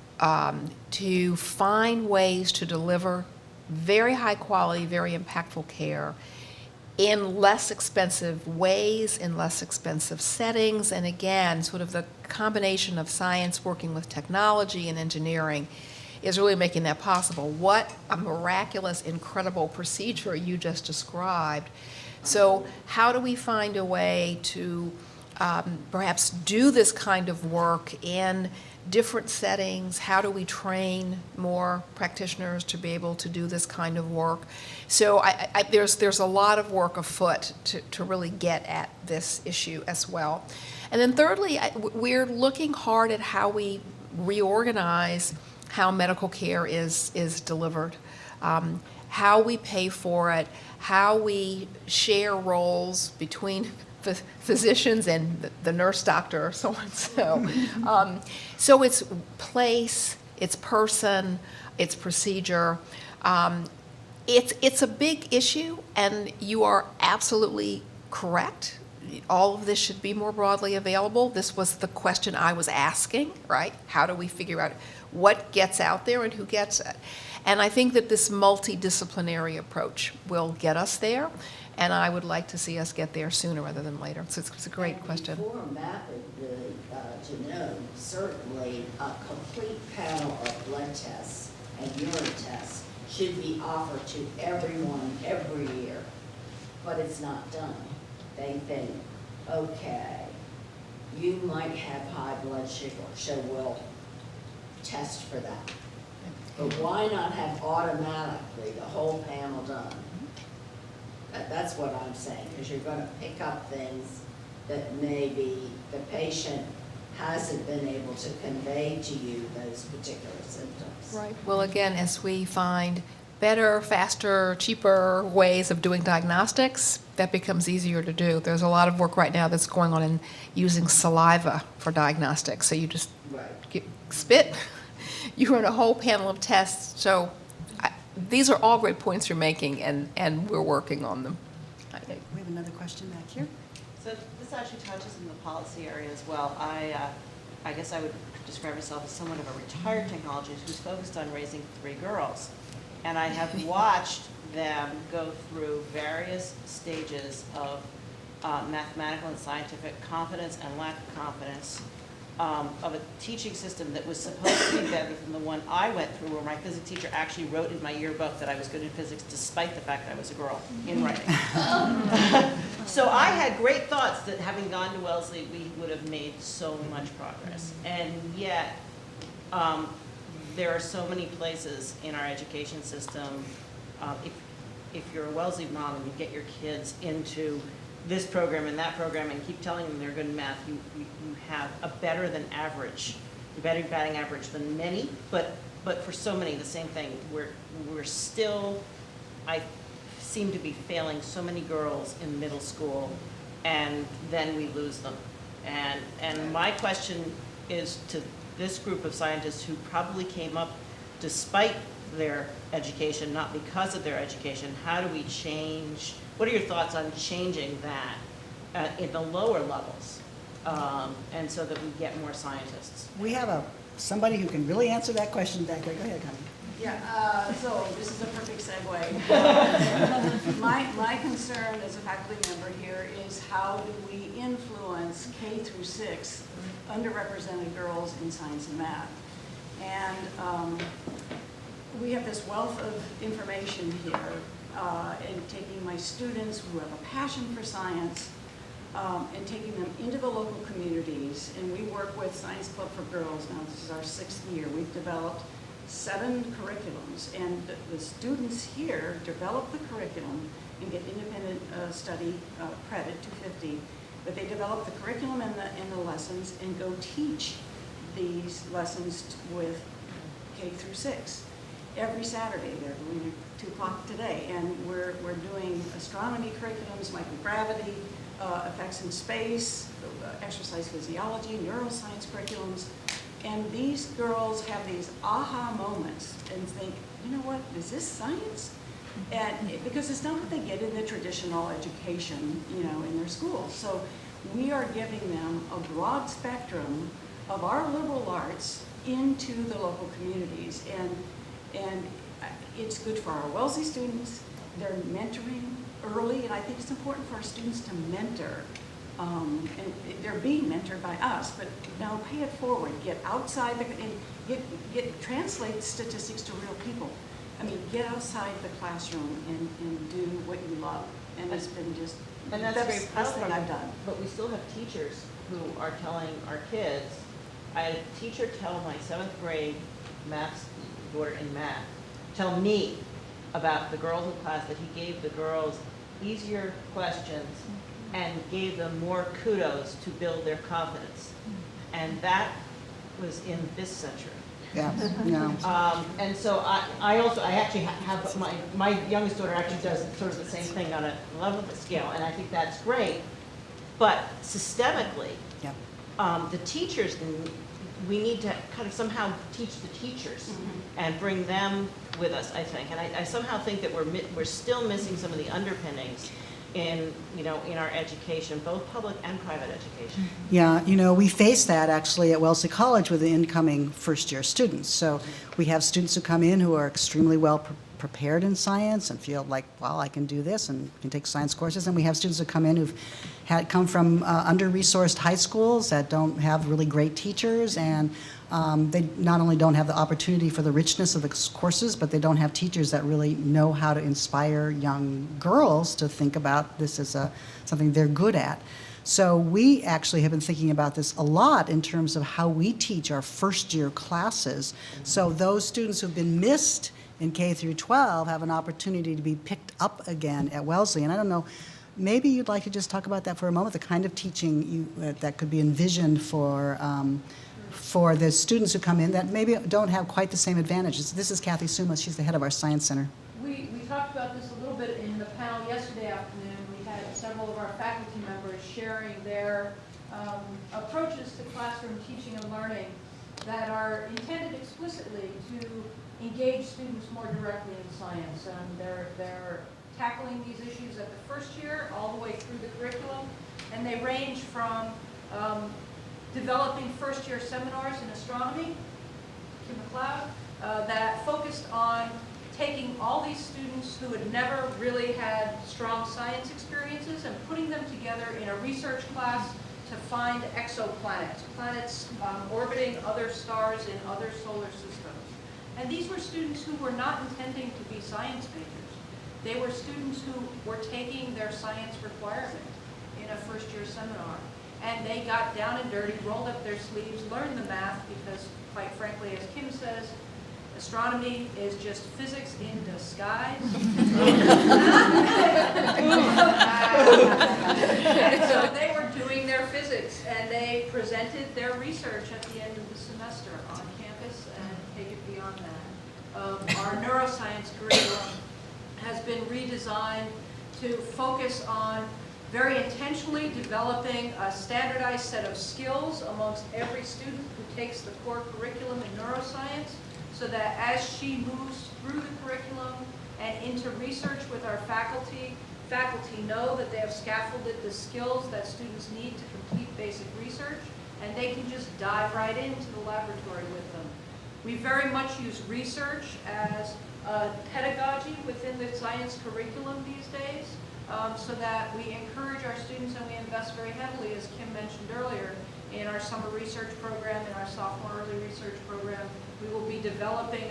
to find ways to deliver very high quality, very impactful care in less expensive ways, in less expensive settings, and again, sort of the combination of science working with technology and engineering is really making that possible. What a miraculous, incredible procedure you just described. So how do we find a way to perhaps do this kind of work in different settings? How do we train more practitioners to be able to do this kind of work? So there's a lot of work afoot to really get at this issue as well. And then thirdly, we're looking hard at how we reorganize how medical care is delivered. how we pay for it, how we share roles between physicians and the nurse doctor, so on. So it's place, it's person, it's procedure. It's a big issue, and you are absolutely correct. All of this should be more broadly available. This was the question I was asking, right? How do we figure out what gets out there and who gets it? And I think that this multidisciplinary approach will get us there, and I would like to see us get there sooner rather than later. So it's a great question. Before rapidly genome, certainly a complete panel of blood tests and urine tests should be offered to everyone every year, but it's not done. They think, okay, you might have high blood sugar, so we'll test for that. But why not have automatically the whole panel done? That's what I'm saying, because you're going to pick up things that maybe the patient hasn't been able to convey to you those particular symptoms. Right. Well, again, as we find better, faster, cheaper ways of doing diagnostics, that becomes easier to do. There's a lot of work right now that's going on in using saliva for diagnostics. So you just spit, you run a whole panel of tests. So these are all great points you're making, and we're working on them. We have another question back here. So this actually touches in the policy area as well. I guess I would describe myself as somewhat of a retired technologist who's focused on raising 3 girls. And I have watched them go through various stages of mathematical and scientific competence and lack of competence, of a teaching system that was supposed to be better than the one I went through, where my physics teacher actually wrote in my yearbook that I was good in physics despite the fact I was a girl in writing. So I had great thoughts that having gone to Wellesley, we would have made so much progress. And yet, there are so many places in our education system, if you're a Wellesley mom and you get your kids into this program and that program and keep telling them they're good in math, you have a better than average, a better batting average than many, but for so many, the same thing. We're still, I seem to be failing so many girls in middle school, and then we lose them. And my question is to this group of scientists who probably came up despite their education, not because of their education. How do we change? What are your thoughts on changing that in the lower levels, and so that we get more scientists? We have somebody who can really answer that question back there. Go ahead, honey. Yeah, so this is a perfect segue. My concern as a faculty member here is how do we influence K through 6 underrepresented girls in science and math. And we have this wealth of information here, and taking my students who have a passion for science and taking them into the local communities. And we work with Science Club for Girls now. This is our 6th year. We've developed 7 curriculums, and the students here develop the curriculum and get independent study credit, 250, but they develop the curriculum and the lessons and go teach these lessons with K through 6. Every Saturday, they're doing 2 o'clock today, and we're doing astronomy curriculums, microgravity, effects in space, exercise physiology, neuroscience curriculums. And these girls have these aha moments and think, you know what, is this science? And because it's not what they get in the traditional education, you know, in their schools. So we are giving them a broad spectrum of our liberal arts into the local communities. And it's good for our Wellesley students. They're mentoring early, and I think it's important for our students to mentor. And they're being mentored by us, but now pay it forward. Get outside and translate statistics to real people. I mean, get outside the classroom and do what you love. And it's been just And that's the very best thing powerful. I've done. But we still have teachers who are telling our kids. I had a teacher tell my 7th grade math daughter in math, tell me about the girls in class that he gave the girls easier questions and gave them more kudos to build their confidence. And that was in this century. Yeah, no. And so I actually have, my youngest daughter actually does sort of the same thing on a level scale, and I think that's great. But systemically, Yeah. the teachers, we need to kind of somehow teach the teachers and bring them with us, I think. And I somehow think that we're still missing some of the underpinnings in our education, both public and private education. Yeah, we face that actually at Wellesley College with the incoming first-year students. So we have students who come in who are extremely well prepared in science and feel like, well, I can do this and can take science courses. And we have students who come in who've come from under-resourced high schools that don't have really great teachers, and they not only don't have the opportunity for the richness of the courses, but they don't have teachers that really know how to inspire young girls to think about this as something they're good at. So we actually have been thinking about this a lot in terms of how we teach our first-year classes. So those students who've been missed in K through 12 have an opportunity to be picked up again at Wellesley. And I don't know, maybe you'd like to just talk about that for a moment, the kind of teaching that could be envisioned for the students who come in that maybe don't have quite the same advantages. This is Kathy Suma. She's the head of our Science Center. We talked about this a little bit in the panel yesterday afternoon. We had several of our faculty members sharing their approaches to classroom teaching and learning that are intended explicitly to engage students more directly in science. And they're tackling these issues at the first year all the way through the curriculum. And they range from developing first-year seminars in astronomy, Kim McLeod, that focused on taking all these students who had never really had strong science experiences and putting them together in a research class to find exoplanets, planets orbiting other stars in other solar systems. And these were students who were not intending to be science majors. They were students who were taking their science requirement in a first-year seminar. And they got down and dirty, rolled up their sleeves, learned the math, because quite frankly, as Kim says, astronomy is just physics in disguise. And so they were doing their physics, and they presented their research at the end of the semester on campus and take it beyond that. Our neuroscience curriculum has been redesigned to focus on very intentionally developing a standardized set of skills amongst every student who takes the core curriculum in neuroscience, so that as she moves through the curriculum and into research with our faculty know that they have scaffolded the skills that students need to complete basic research, and they can just dive right into the laboratory with them. We very much use research as a pedagogy within the science curriculum these days. So that we encourage our students, and we invest very heavily, as Kim mentioned earlier, in our summer research program, in our sophomore early research program. We will be developing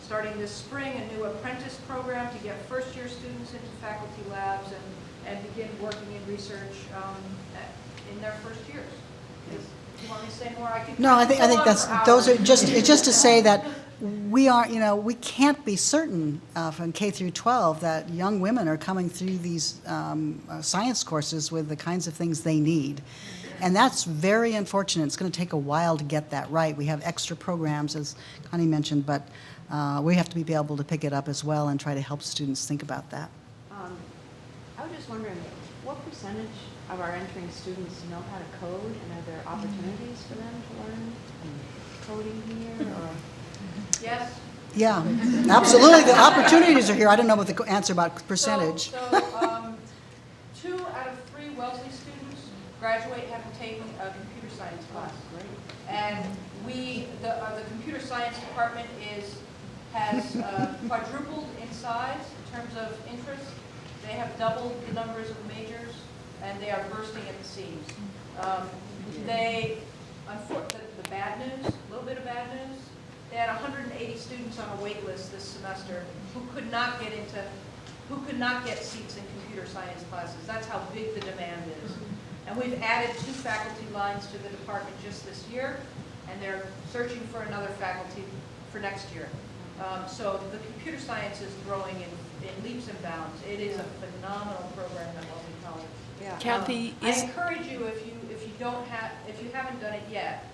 starting this spring, a new apprentice program to get first-year students into faculty labs and begin working in research in their first years. Do you want me to say more? I could. No, I think those are just to say that we can't be certain from K through 12 that young women are coming through these science courses with the kinds of things they need. And that's very unfortunate. It's going to take a while to get that right. We have extra programs, as Connie mentioned, but we have to be able to pick it up as well and try to help students think about that. I was just wondering, what percentage of our entering students know how to code, and are there opportunities for them to learn coding here? Or? Yes. Yeah, absolutely. The opportunities are here. I don't know what the answer about percentage. So 2 out of 3 Wellesley students graduate having taken a computer science class. Great. And the computer science department has quadrupled in size in terms of interest. They have doubled the numbers of majors, and they are bursting at the seams. The bad news, a little bit of bad news, they had 180 students on a wait list this semester who could not get seats in computer science classes. That's how big the demand is. And we've added 2 faculty lines to the department just this year, and they're searching for another faculty for next year. So the computer science is growing in leaps and bounds. It is a phenomenal program at Wellesley College. Kathy, I encourage you, if you haven't done it yet,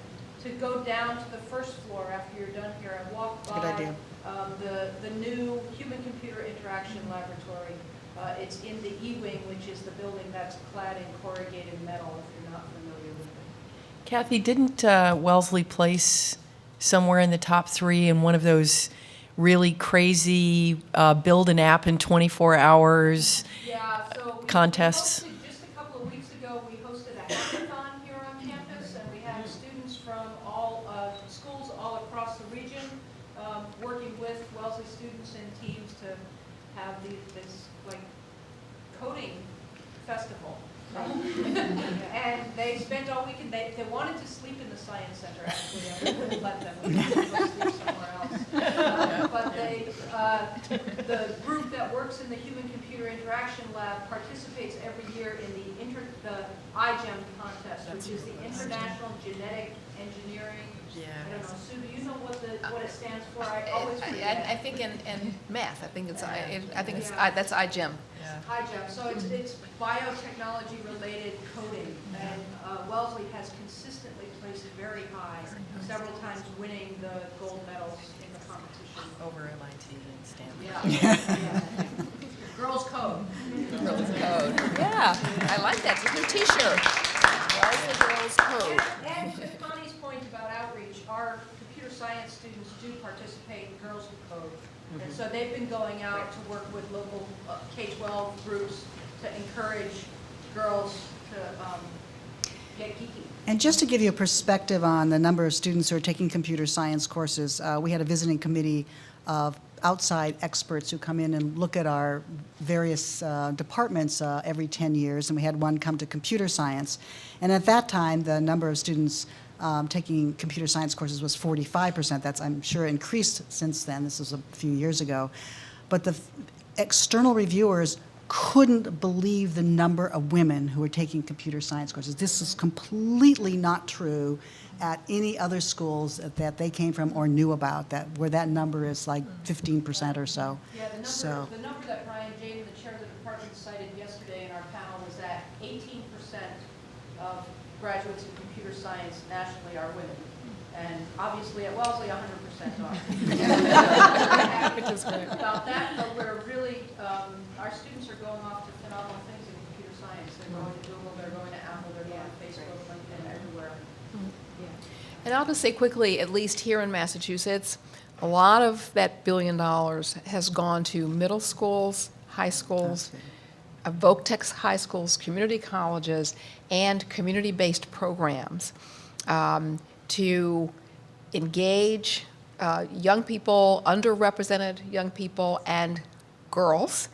to go down to the first floor after you're done here and walk Good by idea. the new human-computer interaction laboratory. It's in the E-wing, which is the building that's clad in corrugated metal, if you're not familiar with it. Kathy, didn't Wellesley place somewhere in the top 3 in one of those really crazy build an app in 24 hours Yeah, so contests? we hosted, just a couple of weeks ago, we hosted a hackathon here on campus, and we had students from all schools all across the region working with Wellesley students and teams to have this like coding festival. And they spent all weekend, they wanted to sleep in the science center, actually, and we wouldn't let them, we wanted to go sleep somewhere else. But the group that works in the Human-Computer Interaction Lab participates every year in the iGEM contest, which is the International Genetic Engineering. I don't know, Sue, do you know what it stands for? I always forget. I think in math, I think it's Yeah. that's iGEM. iGEM, so it's biotechnology related coding, and Wellesley has consistently placed very high, several times winning the gold medals in the competition. Over MIT and Stanford. Yeah. Girls code. Girls Code. Yeah, I like that. It's a new T-shirt. Wellesley Girls Code. And to Connie's point about outreach, our computer science students do participate in Girls Who Code. And so they've been going out to work with local K-12 groups to encourage girls to get geeky. And just to give you a perspective on the number of students who are taking computer science courses, we had a visiting committee of outside experts who come in and look at our various departments every 10 years, and we had one come to computer science. And at that time, the number of students taking computer science courses was 45%. That's, I'm sure, increased since then. This was a few years ago. But the external reviewers couldn't believe the number of women who were taking computer science courses. This is completely not true at any other schools that they came from or knew about, where that number is like 15% or so. Yeah, the number that Brian James, the chair of the department, cited yesterday in our panel was that 18% of graduates in computer science nationally are women. And obviously at Wellesley, 100% are. About that, but we're really, our students are going off to phenomenal things in computer science. They're going to Google, they're going to Apple, they're going to Facebook, LinkedIn, everywhere. And I'll just say quickly, at least here in Massachusetts, a lot of that $1 billion has gone to middle schools, high schools, voc tech high schools, community colleges, and community-based programs to engage young people, underrepresented young people, and girls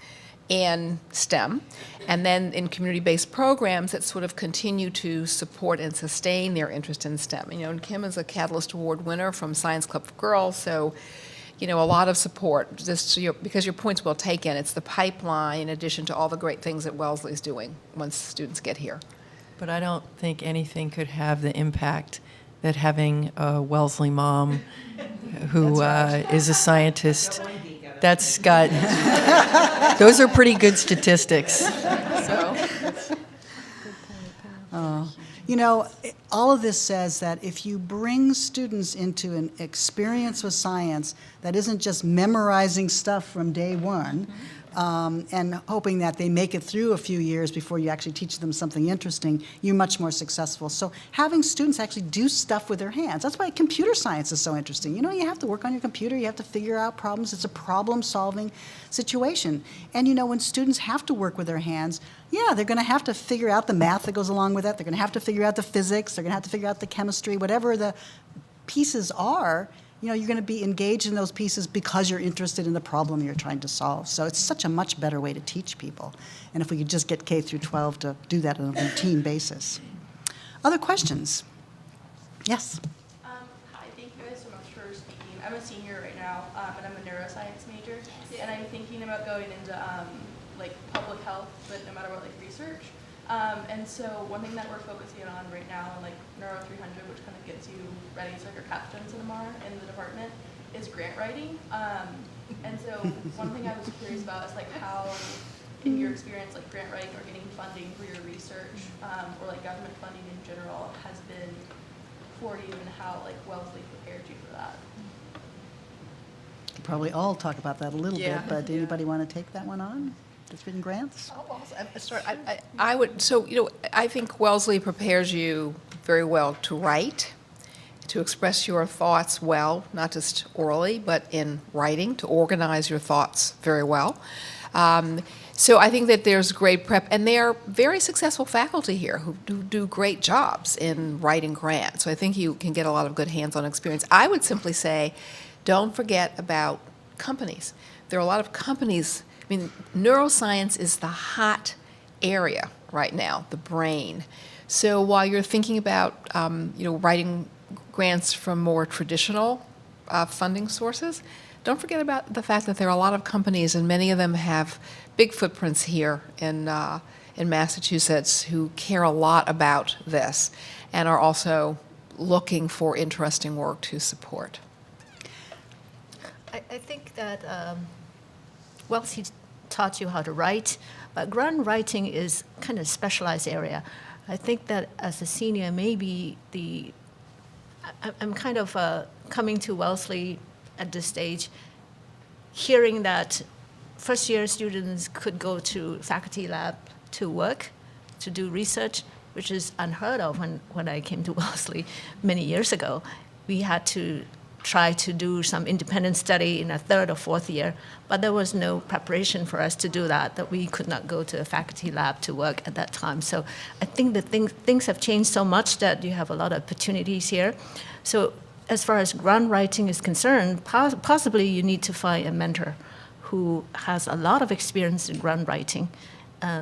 in STEM, and then in community-based programs that sort of continue to support and sustain their interest in STEM. You know, and Kim is a Catalyst Award winner from Science Club for Girls, so, you know, a lot of support, just so because your point's well taken. It's the pipeline in addition to all the great things that Wellesley's doing once students get here. But I don't think anything could have the impact that having a Wellesley mom who is a scientist, that's got, those are pretty good statistics. So, You know, all of this says that if you bring students into an experience with science that isn't just memorizing stuff from day one, and hoping that they make it through a few years before you actually teach them something interesting, you're much more successful. So having students actually do stuff with their hands, that's why computer science is so interesting. You know, you have to work on your computer, you have to figure out problems. It's a problem-solving situation. And you know, when students have to work with their hands, yeah, they're going to have to figure out the math that goes along with it. They're going to have to figure out the physics. They're going to have to figure out the chemistry, whatever the pieces are. You know, you're going to be engaged in those pieces because you're interested in the problem you're trying to solve. So it's such a much better way to teach people. And if we could just get K through 12 to do that on a routine basis. Other questions? Yes. Hi, thank you guys so much for speaking. I'm a senior right now, and I'm a neuroscience major. And I'm thinking about going into like public health, but no matter what, like research. And so one thing that we're focusing on right now, like Neuro 300, which kind of gets you ready to start your capstone tomorrow in the department, is grant writing. And so one thing I was curious about is like how, in your experience, like grant writing or getting funding for your research, or like government funding in general, has been supportive and how like Wellesley prepared you for that? Could probably all talk about that a little Yeah. bit, but anybody want to take that one on? That's written grants? I would, so, I think Wellesley prepares you very well to write, to express your thoughts well, not just orally, but in writing, to organize your thoughts very well. So I think that there's great prep, and they are very successful faculty here who do great jobs in writing grants. So I think you can get a lot of good hands-on experience. I would simply say, don't forget about companies. There are a lot of companies. I mean, neuroscience is the hot area right now, the brain. So while you're thinking about, writing grants from more traditional funding sources, don't forget about the fact that there are a lot of companies, and many of them have big footprints here in Massachusetts, who care a lot about this and are also looking for interesting work to support. I think that Wellesley taught you how to write, but grant writing is kind of a specialized area. I think that as a senior, maybe I'm kind of coming to Wellesley at this stage, hearing that first-year students could go to faculty lab to work, to do research, which is unheard of when I came to Wellesley many years ago. We had to try to do some independent study in a third or fourth year, but there was no preparation for us to do that we could not go to a faculty lab to work at that time. So I think that things have changed so much that you have a lot of opportunities here. So as far as grant writing is concerned, possibly you need to find a mentor who has a lot of experience in grant writing,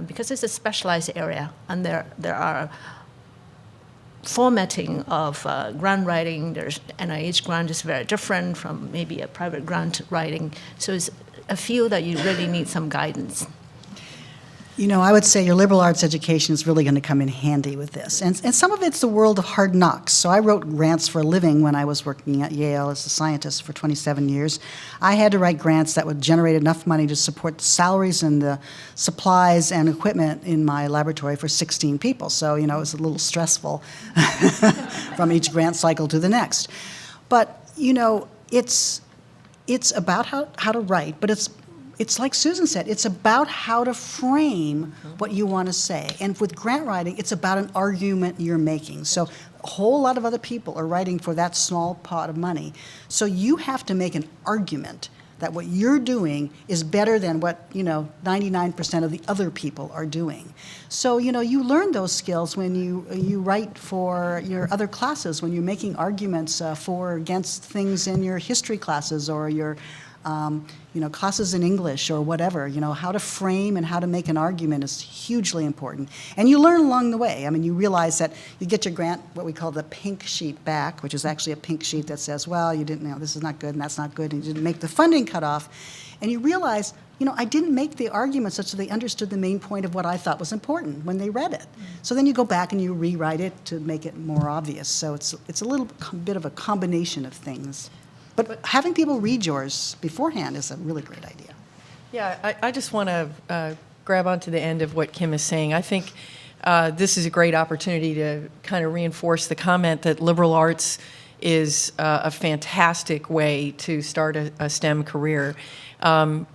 because it's a specialized area, and there are formatting of grant writing. There's NIH grant is very different from maybe a private grant writing. So it's a field that you really need some guidance. I would say your liberal arts education is really going to come in handy with this. And some of it's the world of hard knocks. So I wrote grants for a living when I was working at Yale as a scientist for 27 years. I had to write grants that would generate enough money to support the salaries and the supplies and equipment in my laboratory for 16 people. So, it was a little stressful from each grant cycle to the next. But, it's about how to write, but it's like Susan said, it's about how to frame what you want to say. And with grant writing, it's about an argument you're making. So a whole lot of other people are writing for that small pot of money. So you have to make an argument that what you're doing is better than what, 99% of the other people are doing. So, you learn those skills when you write for your other classes, when you're making arguments for or against things in your history classes or your classes in English or whatever. How to frame and how to make an argument is hugely important. And you learn along the way. I mean, you realize that you get your grant, what we call the pink sheet back, which is actually a pink sheet that says, well, you didn't, this is not good and that's not good, and you didn't make the funding cutoff. And you realize, I didn't make the argument such that they understood the main point of what I thought was important when they read it. So then you go back and you rewrite it to make it more obvious. So it's a little bit of a combination of things. But having people read yours beforehand is a really great idea. Yeah, I just want to grab onto the end of what Kim is saying. I think this is a great opportunity to kind of reinforce the comment that liberal arts is a fantastic way to start a STEM career.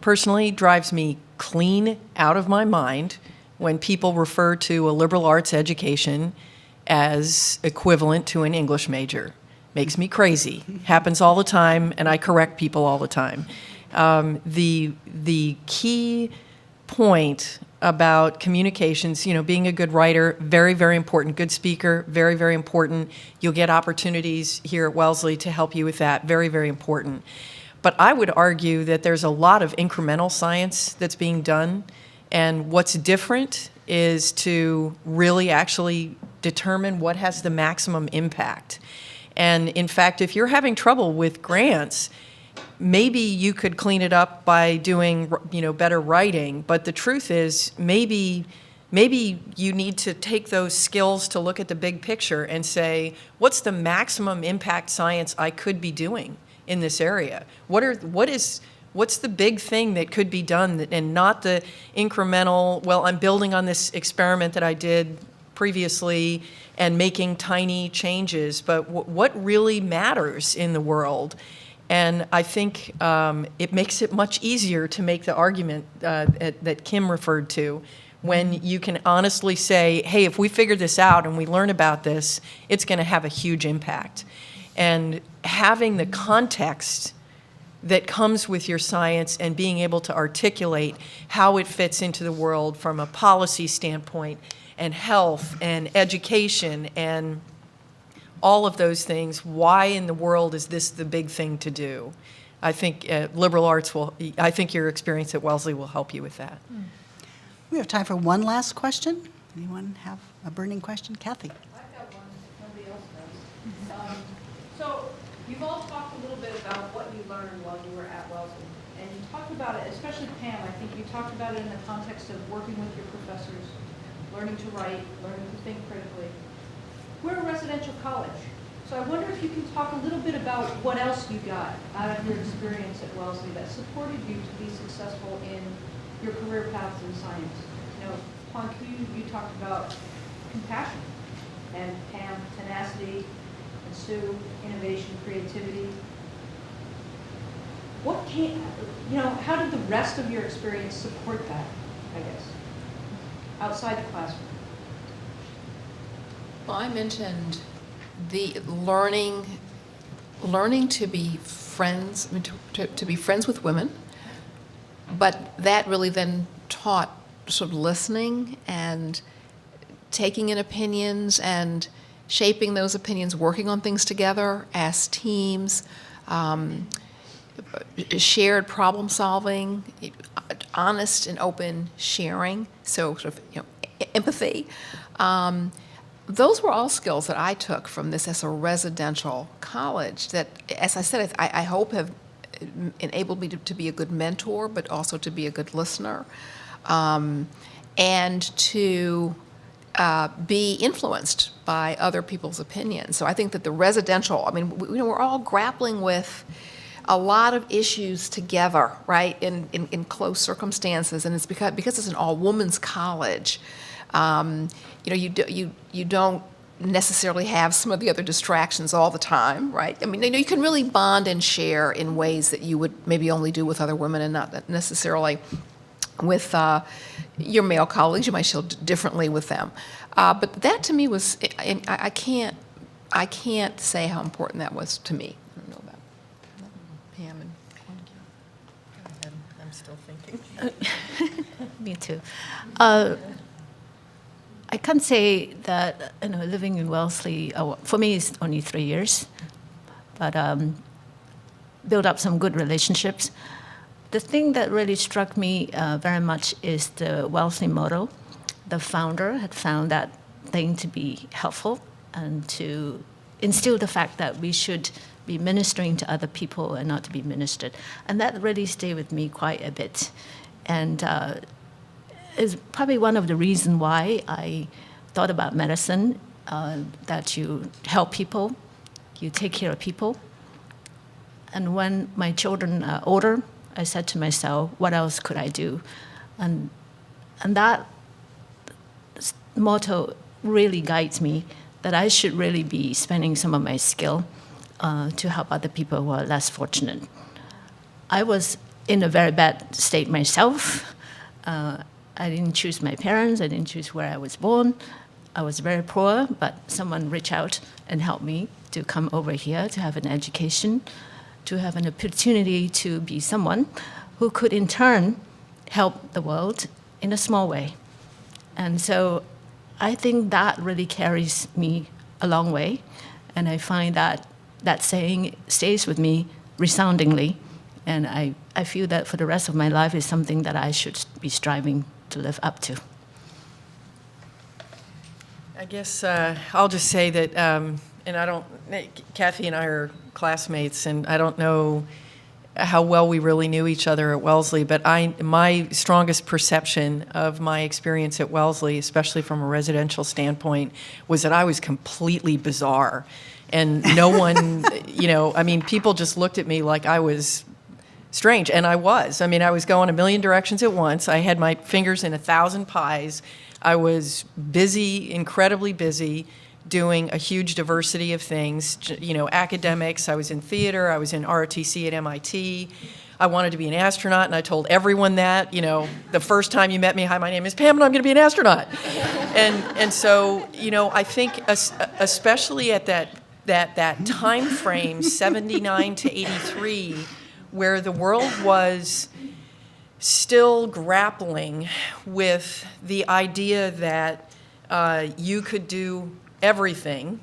Personally, drives me clean out of my mind when people refer to a liberal arts education as equivalent to an English major. Makes me crazy. Happens all the time, and I correct people all the time. The key point about communications, being a good writer, very, very important. Good speaker, very, very important. You'll get opportunities here at Wellesley to help you with that. Very, very important. But I would argue that there's a lot of incremental science that's being done, and what's different is to really actually determine what has the maximum impact. And in fact, if you're having trouble with grants, maybe you could clean it up by doing, better writing. But the truth is, maybe you need to take those skills to look at the big picture and say, what's the maximum impact science I could be doing in this area? What's the big thing that could be done, and not the incremental, well, I'm building on this experiment that I did previously and making tiny changes, but what really matters in the world. And I think it makes it much easier to make the argument that Kim referred to, when you can honestly say, hey, if we figure this out and we learn about this, it's going to have a huge impact. And having the context that comes with your science and being able to articulate how it fits into the world from a policy standpoint, and health and education and all of those things, why in the world is this the big thing to do? I think liberal arts I think your experience at Wellesley will help you with that. We have time for one last question. Anyone have a burning question? Kathy? I've got one if nobody else does. So you've all talked a little bit about what you learned while you were at Wellesley. And you talked about it, especially Pam, I think you talked about it in the context of working with your professors, learning to write, learning to think critically. We're a residential college, so I wonder if you can talk a little bit about what else you got out of your experience at Wellesley that supported you to be successful in your career paths in science. You know, Kwan Kew, you talked about compassion, and Pam, tenacity, and Sue, innovation, creativity. What can, you know, how did the rest of your experience support that, I guess, outside the classroom? Well, I mentioned the learning to be friends, to be friends with women, but that really then taught sort of listening and taking in opinions and shaping those opinions, working on things together as teams, shared problem solving, honest and open sharing, so sort of, you know, empathy. Those were all skills that I took from this as a residential college that, as I said, I hope have enabled me to be a good mentor, but also to be a good listener, and to be influenced by other people's opinions. So I think that the residential, I mean, we're all grappling with a lot of issues together, right, in close circumstances, and it's because it's an all-women's college. You know, you don't necessarily have some of the other distractions all the time, right? I mean, you know, you can really bond and share in ways that you would maybe only do with other women and not necessarily with your male colleagues. You might share differently with them. But that to me was, I can't say how important that was to me. I don't know about Pam and Kwan Kew. I'm still thinking. Me too. I can't say that, you know, living in Wellesley, for me, it's only 3 years, but build up some good relationships. The thing that really struck me very much is the Wellesley model. The founder had found that thing to be helpful and to instill the fact that we should be ministering to other people and not to be ministered. And that really stayed with me quite a bit. And is probably one of the reasons why I thought about medicine, that you help people, you take care of people. And when my children are older, I said to myself, what else could I do? And that motto really guides me, that I should really be spending some of my skill to help other people who are less fortunate. I was in a very bad state myself. I didn't choose my parents. I didn't choose where I was born. I was very poor, but someone reached out and helped me to come over here to have an education, to have an opportunity to be someone who could in turn help the world in a small way. And so I think that really carries me a long way. And I find that that saying stays with me resoundingly. And I feel that for the rest of my life is something that I should be striving to live up to. I guess I'll just say that, and I don't, Kathy and I are classmates, and I don't know how well we really knew each other at Wellesley, but my strongest perception of my experience at Wellesley, especially from a residential standpoint, was that I was completely bizarre. And no one, you know, I mean, people just looked at me like I was strange, and I was. I mean, I was going a million directions at once. I had my fingers in 1,000 pies. I was busy, incredibly busy, doing a huge diversity of things, academics. I was in theater. I was in ROTC at MIT. I wanted to be an astronaut, and I told everyone that. The first time you met me, hi, my name is Pam, and I'm going to be an astronaut. and so, I think especially at that time frame, 79 to 83, where the world was still grappling with the idea that you could do everything,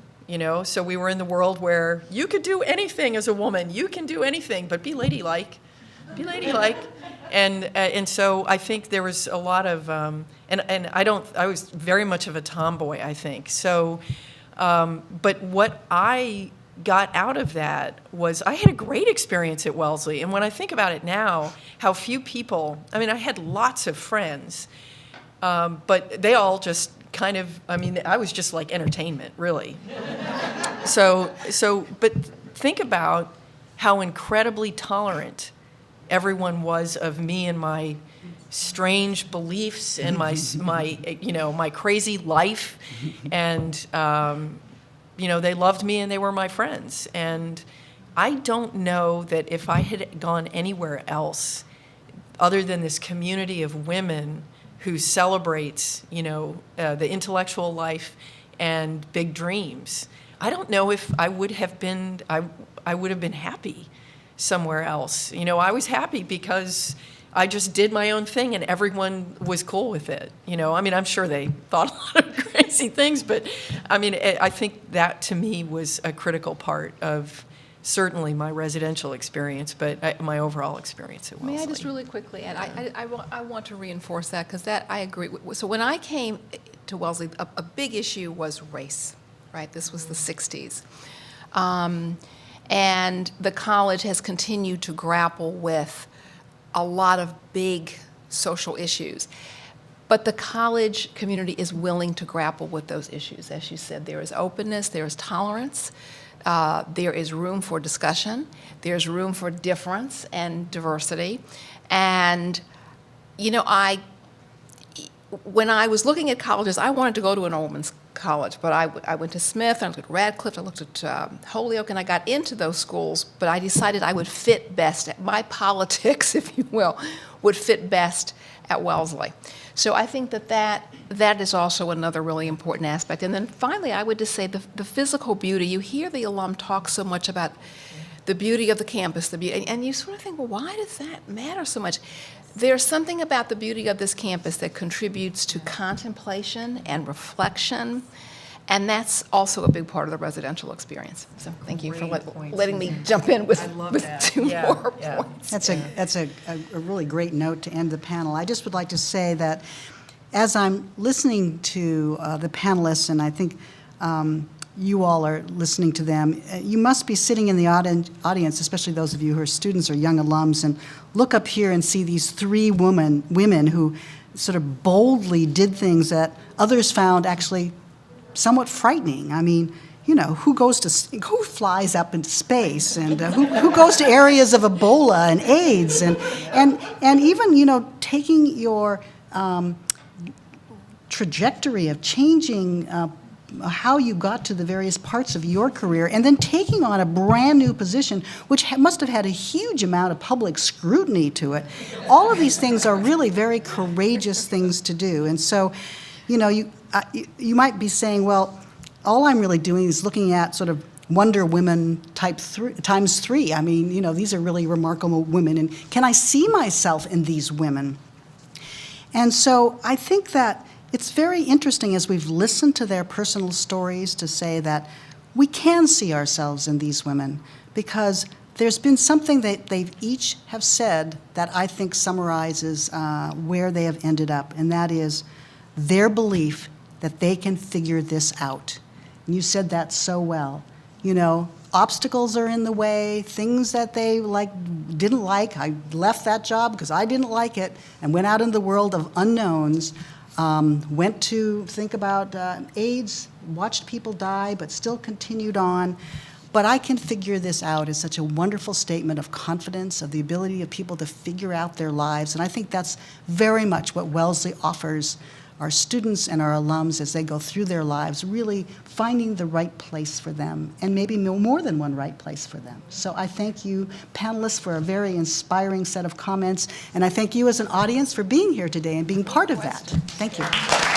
so we were in the world where you could do anything as a woman. You can do anything, but be ladylike. Be ladylike. And so I think there was a lot of, I was very much of a tomboy, I think. So, but what I got out of that was I had a great experience at Wellesley. And when I think about it now, how few people, I had lots of friends, but they all just kind of, I was just like entertainment, really. But think about how incredibly tolerant everyone was of me and my strange beliefs and my crazy life, and they loved me and they were my friends. And I don't know that if I had gone anywhere else other than this community of women who celebrates, the intellectual life and big dreams, I don't know if I would have been happy somewhere else. I was happy because I just did my own thing and everyone was cool with it. I'm sure they thought a lot of crazy things, but I think that to me was a critical part of certainly my residential experience, but my overall experience at Wellesley. May I just really quickly add? I want to reinforce that because I agree. So when I came to Wellesley, a big issue was race, right? This was the 60s. And the college has continued to grapple with a lot of big social issues. But the college community is willing to grapple with those issues. As you said, there is openness, there is tolerance, there is room for discussion, there's room for difference and diversity. And, when I was looking at colleges, I wanted to go to an all-women's college, but I went to Smith, I looked at Radcliffe, I looked at Holyoke, and I got into those schools, but I decided I would fit best, my politics, if you will, would fit best at Wellesley. So I think that is also another really important aspect. And then finally, I would just say the physical beauty. You hear the alum talk so much about the beauty of the campus, the beauty, and you sort of think, well, why does that matter so much? There's something about the beauty of this campus that contributes to contemplation and reflection, and that's also a big part of the residential experience. So thank you for letting me jump in with two more points. That's a really great note to end the panel. I just would like to say that as I'm listening to the panelists, and I think you all are listening to them, you must be sitting in the audience, especially those of you who are students or young alums, and look up here and see these three women who sort of boldly did things that others found actually somewhat frightening. Who flies up into space, and who goes to areas of Ebola and AIDS, and even taking your trajectory of changing how you got to the various parts of your career, and then taking on a brand new position, which must have had a huge amount of public scrutiny to it. All of these things are really very courageous things to do. And so, you might be saying, well, all I'm really doing is looking at sort of Wonder Women times three. These are really remarkable women, and can I see myself in these women? And so I think that it's very interesting as we've listened to their personal stories to say that we can see ourselves in these women, because there's been something that they each have said that I think summarizes where they have ended up, and that is their belief that they can figure this out. And you said that so well. Obstacles are in the way, things that they didn't like. I left that job because I didn't like it and went out in the world of unknowns. Went to think about AIDS, watched people die, but still continued on. but I can figure this out is such a wonderful statement of confidence, of the ability of people to figure out their lives. And I think that's very much what Wellesley offers our students and our alums as they go through their lives, really finding the right place for them, and maybe more than one right place for them. So I thank you, panelists, for a very inspiring set of comments, and I thank you as an audience for being here today and being part of that. Thank you.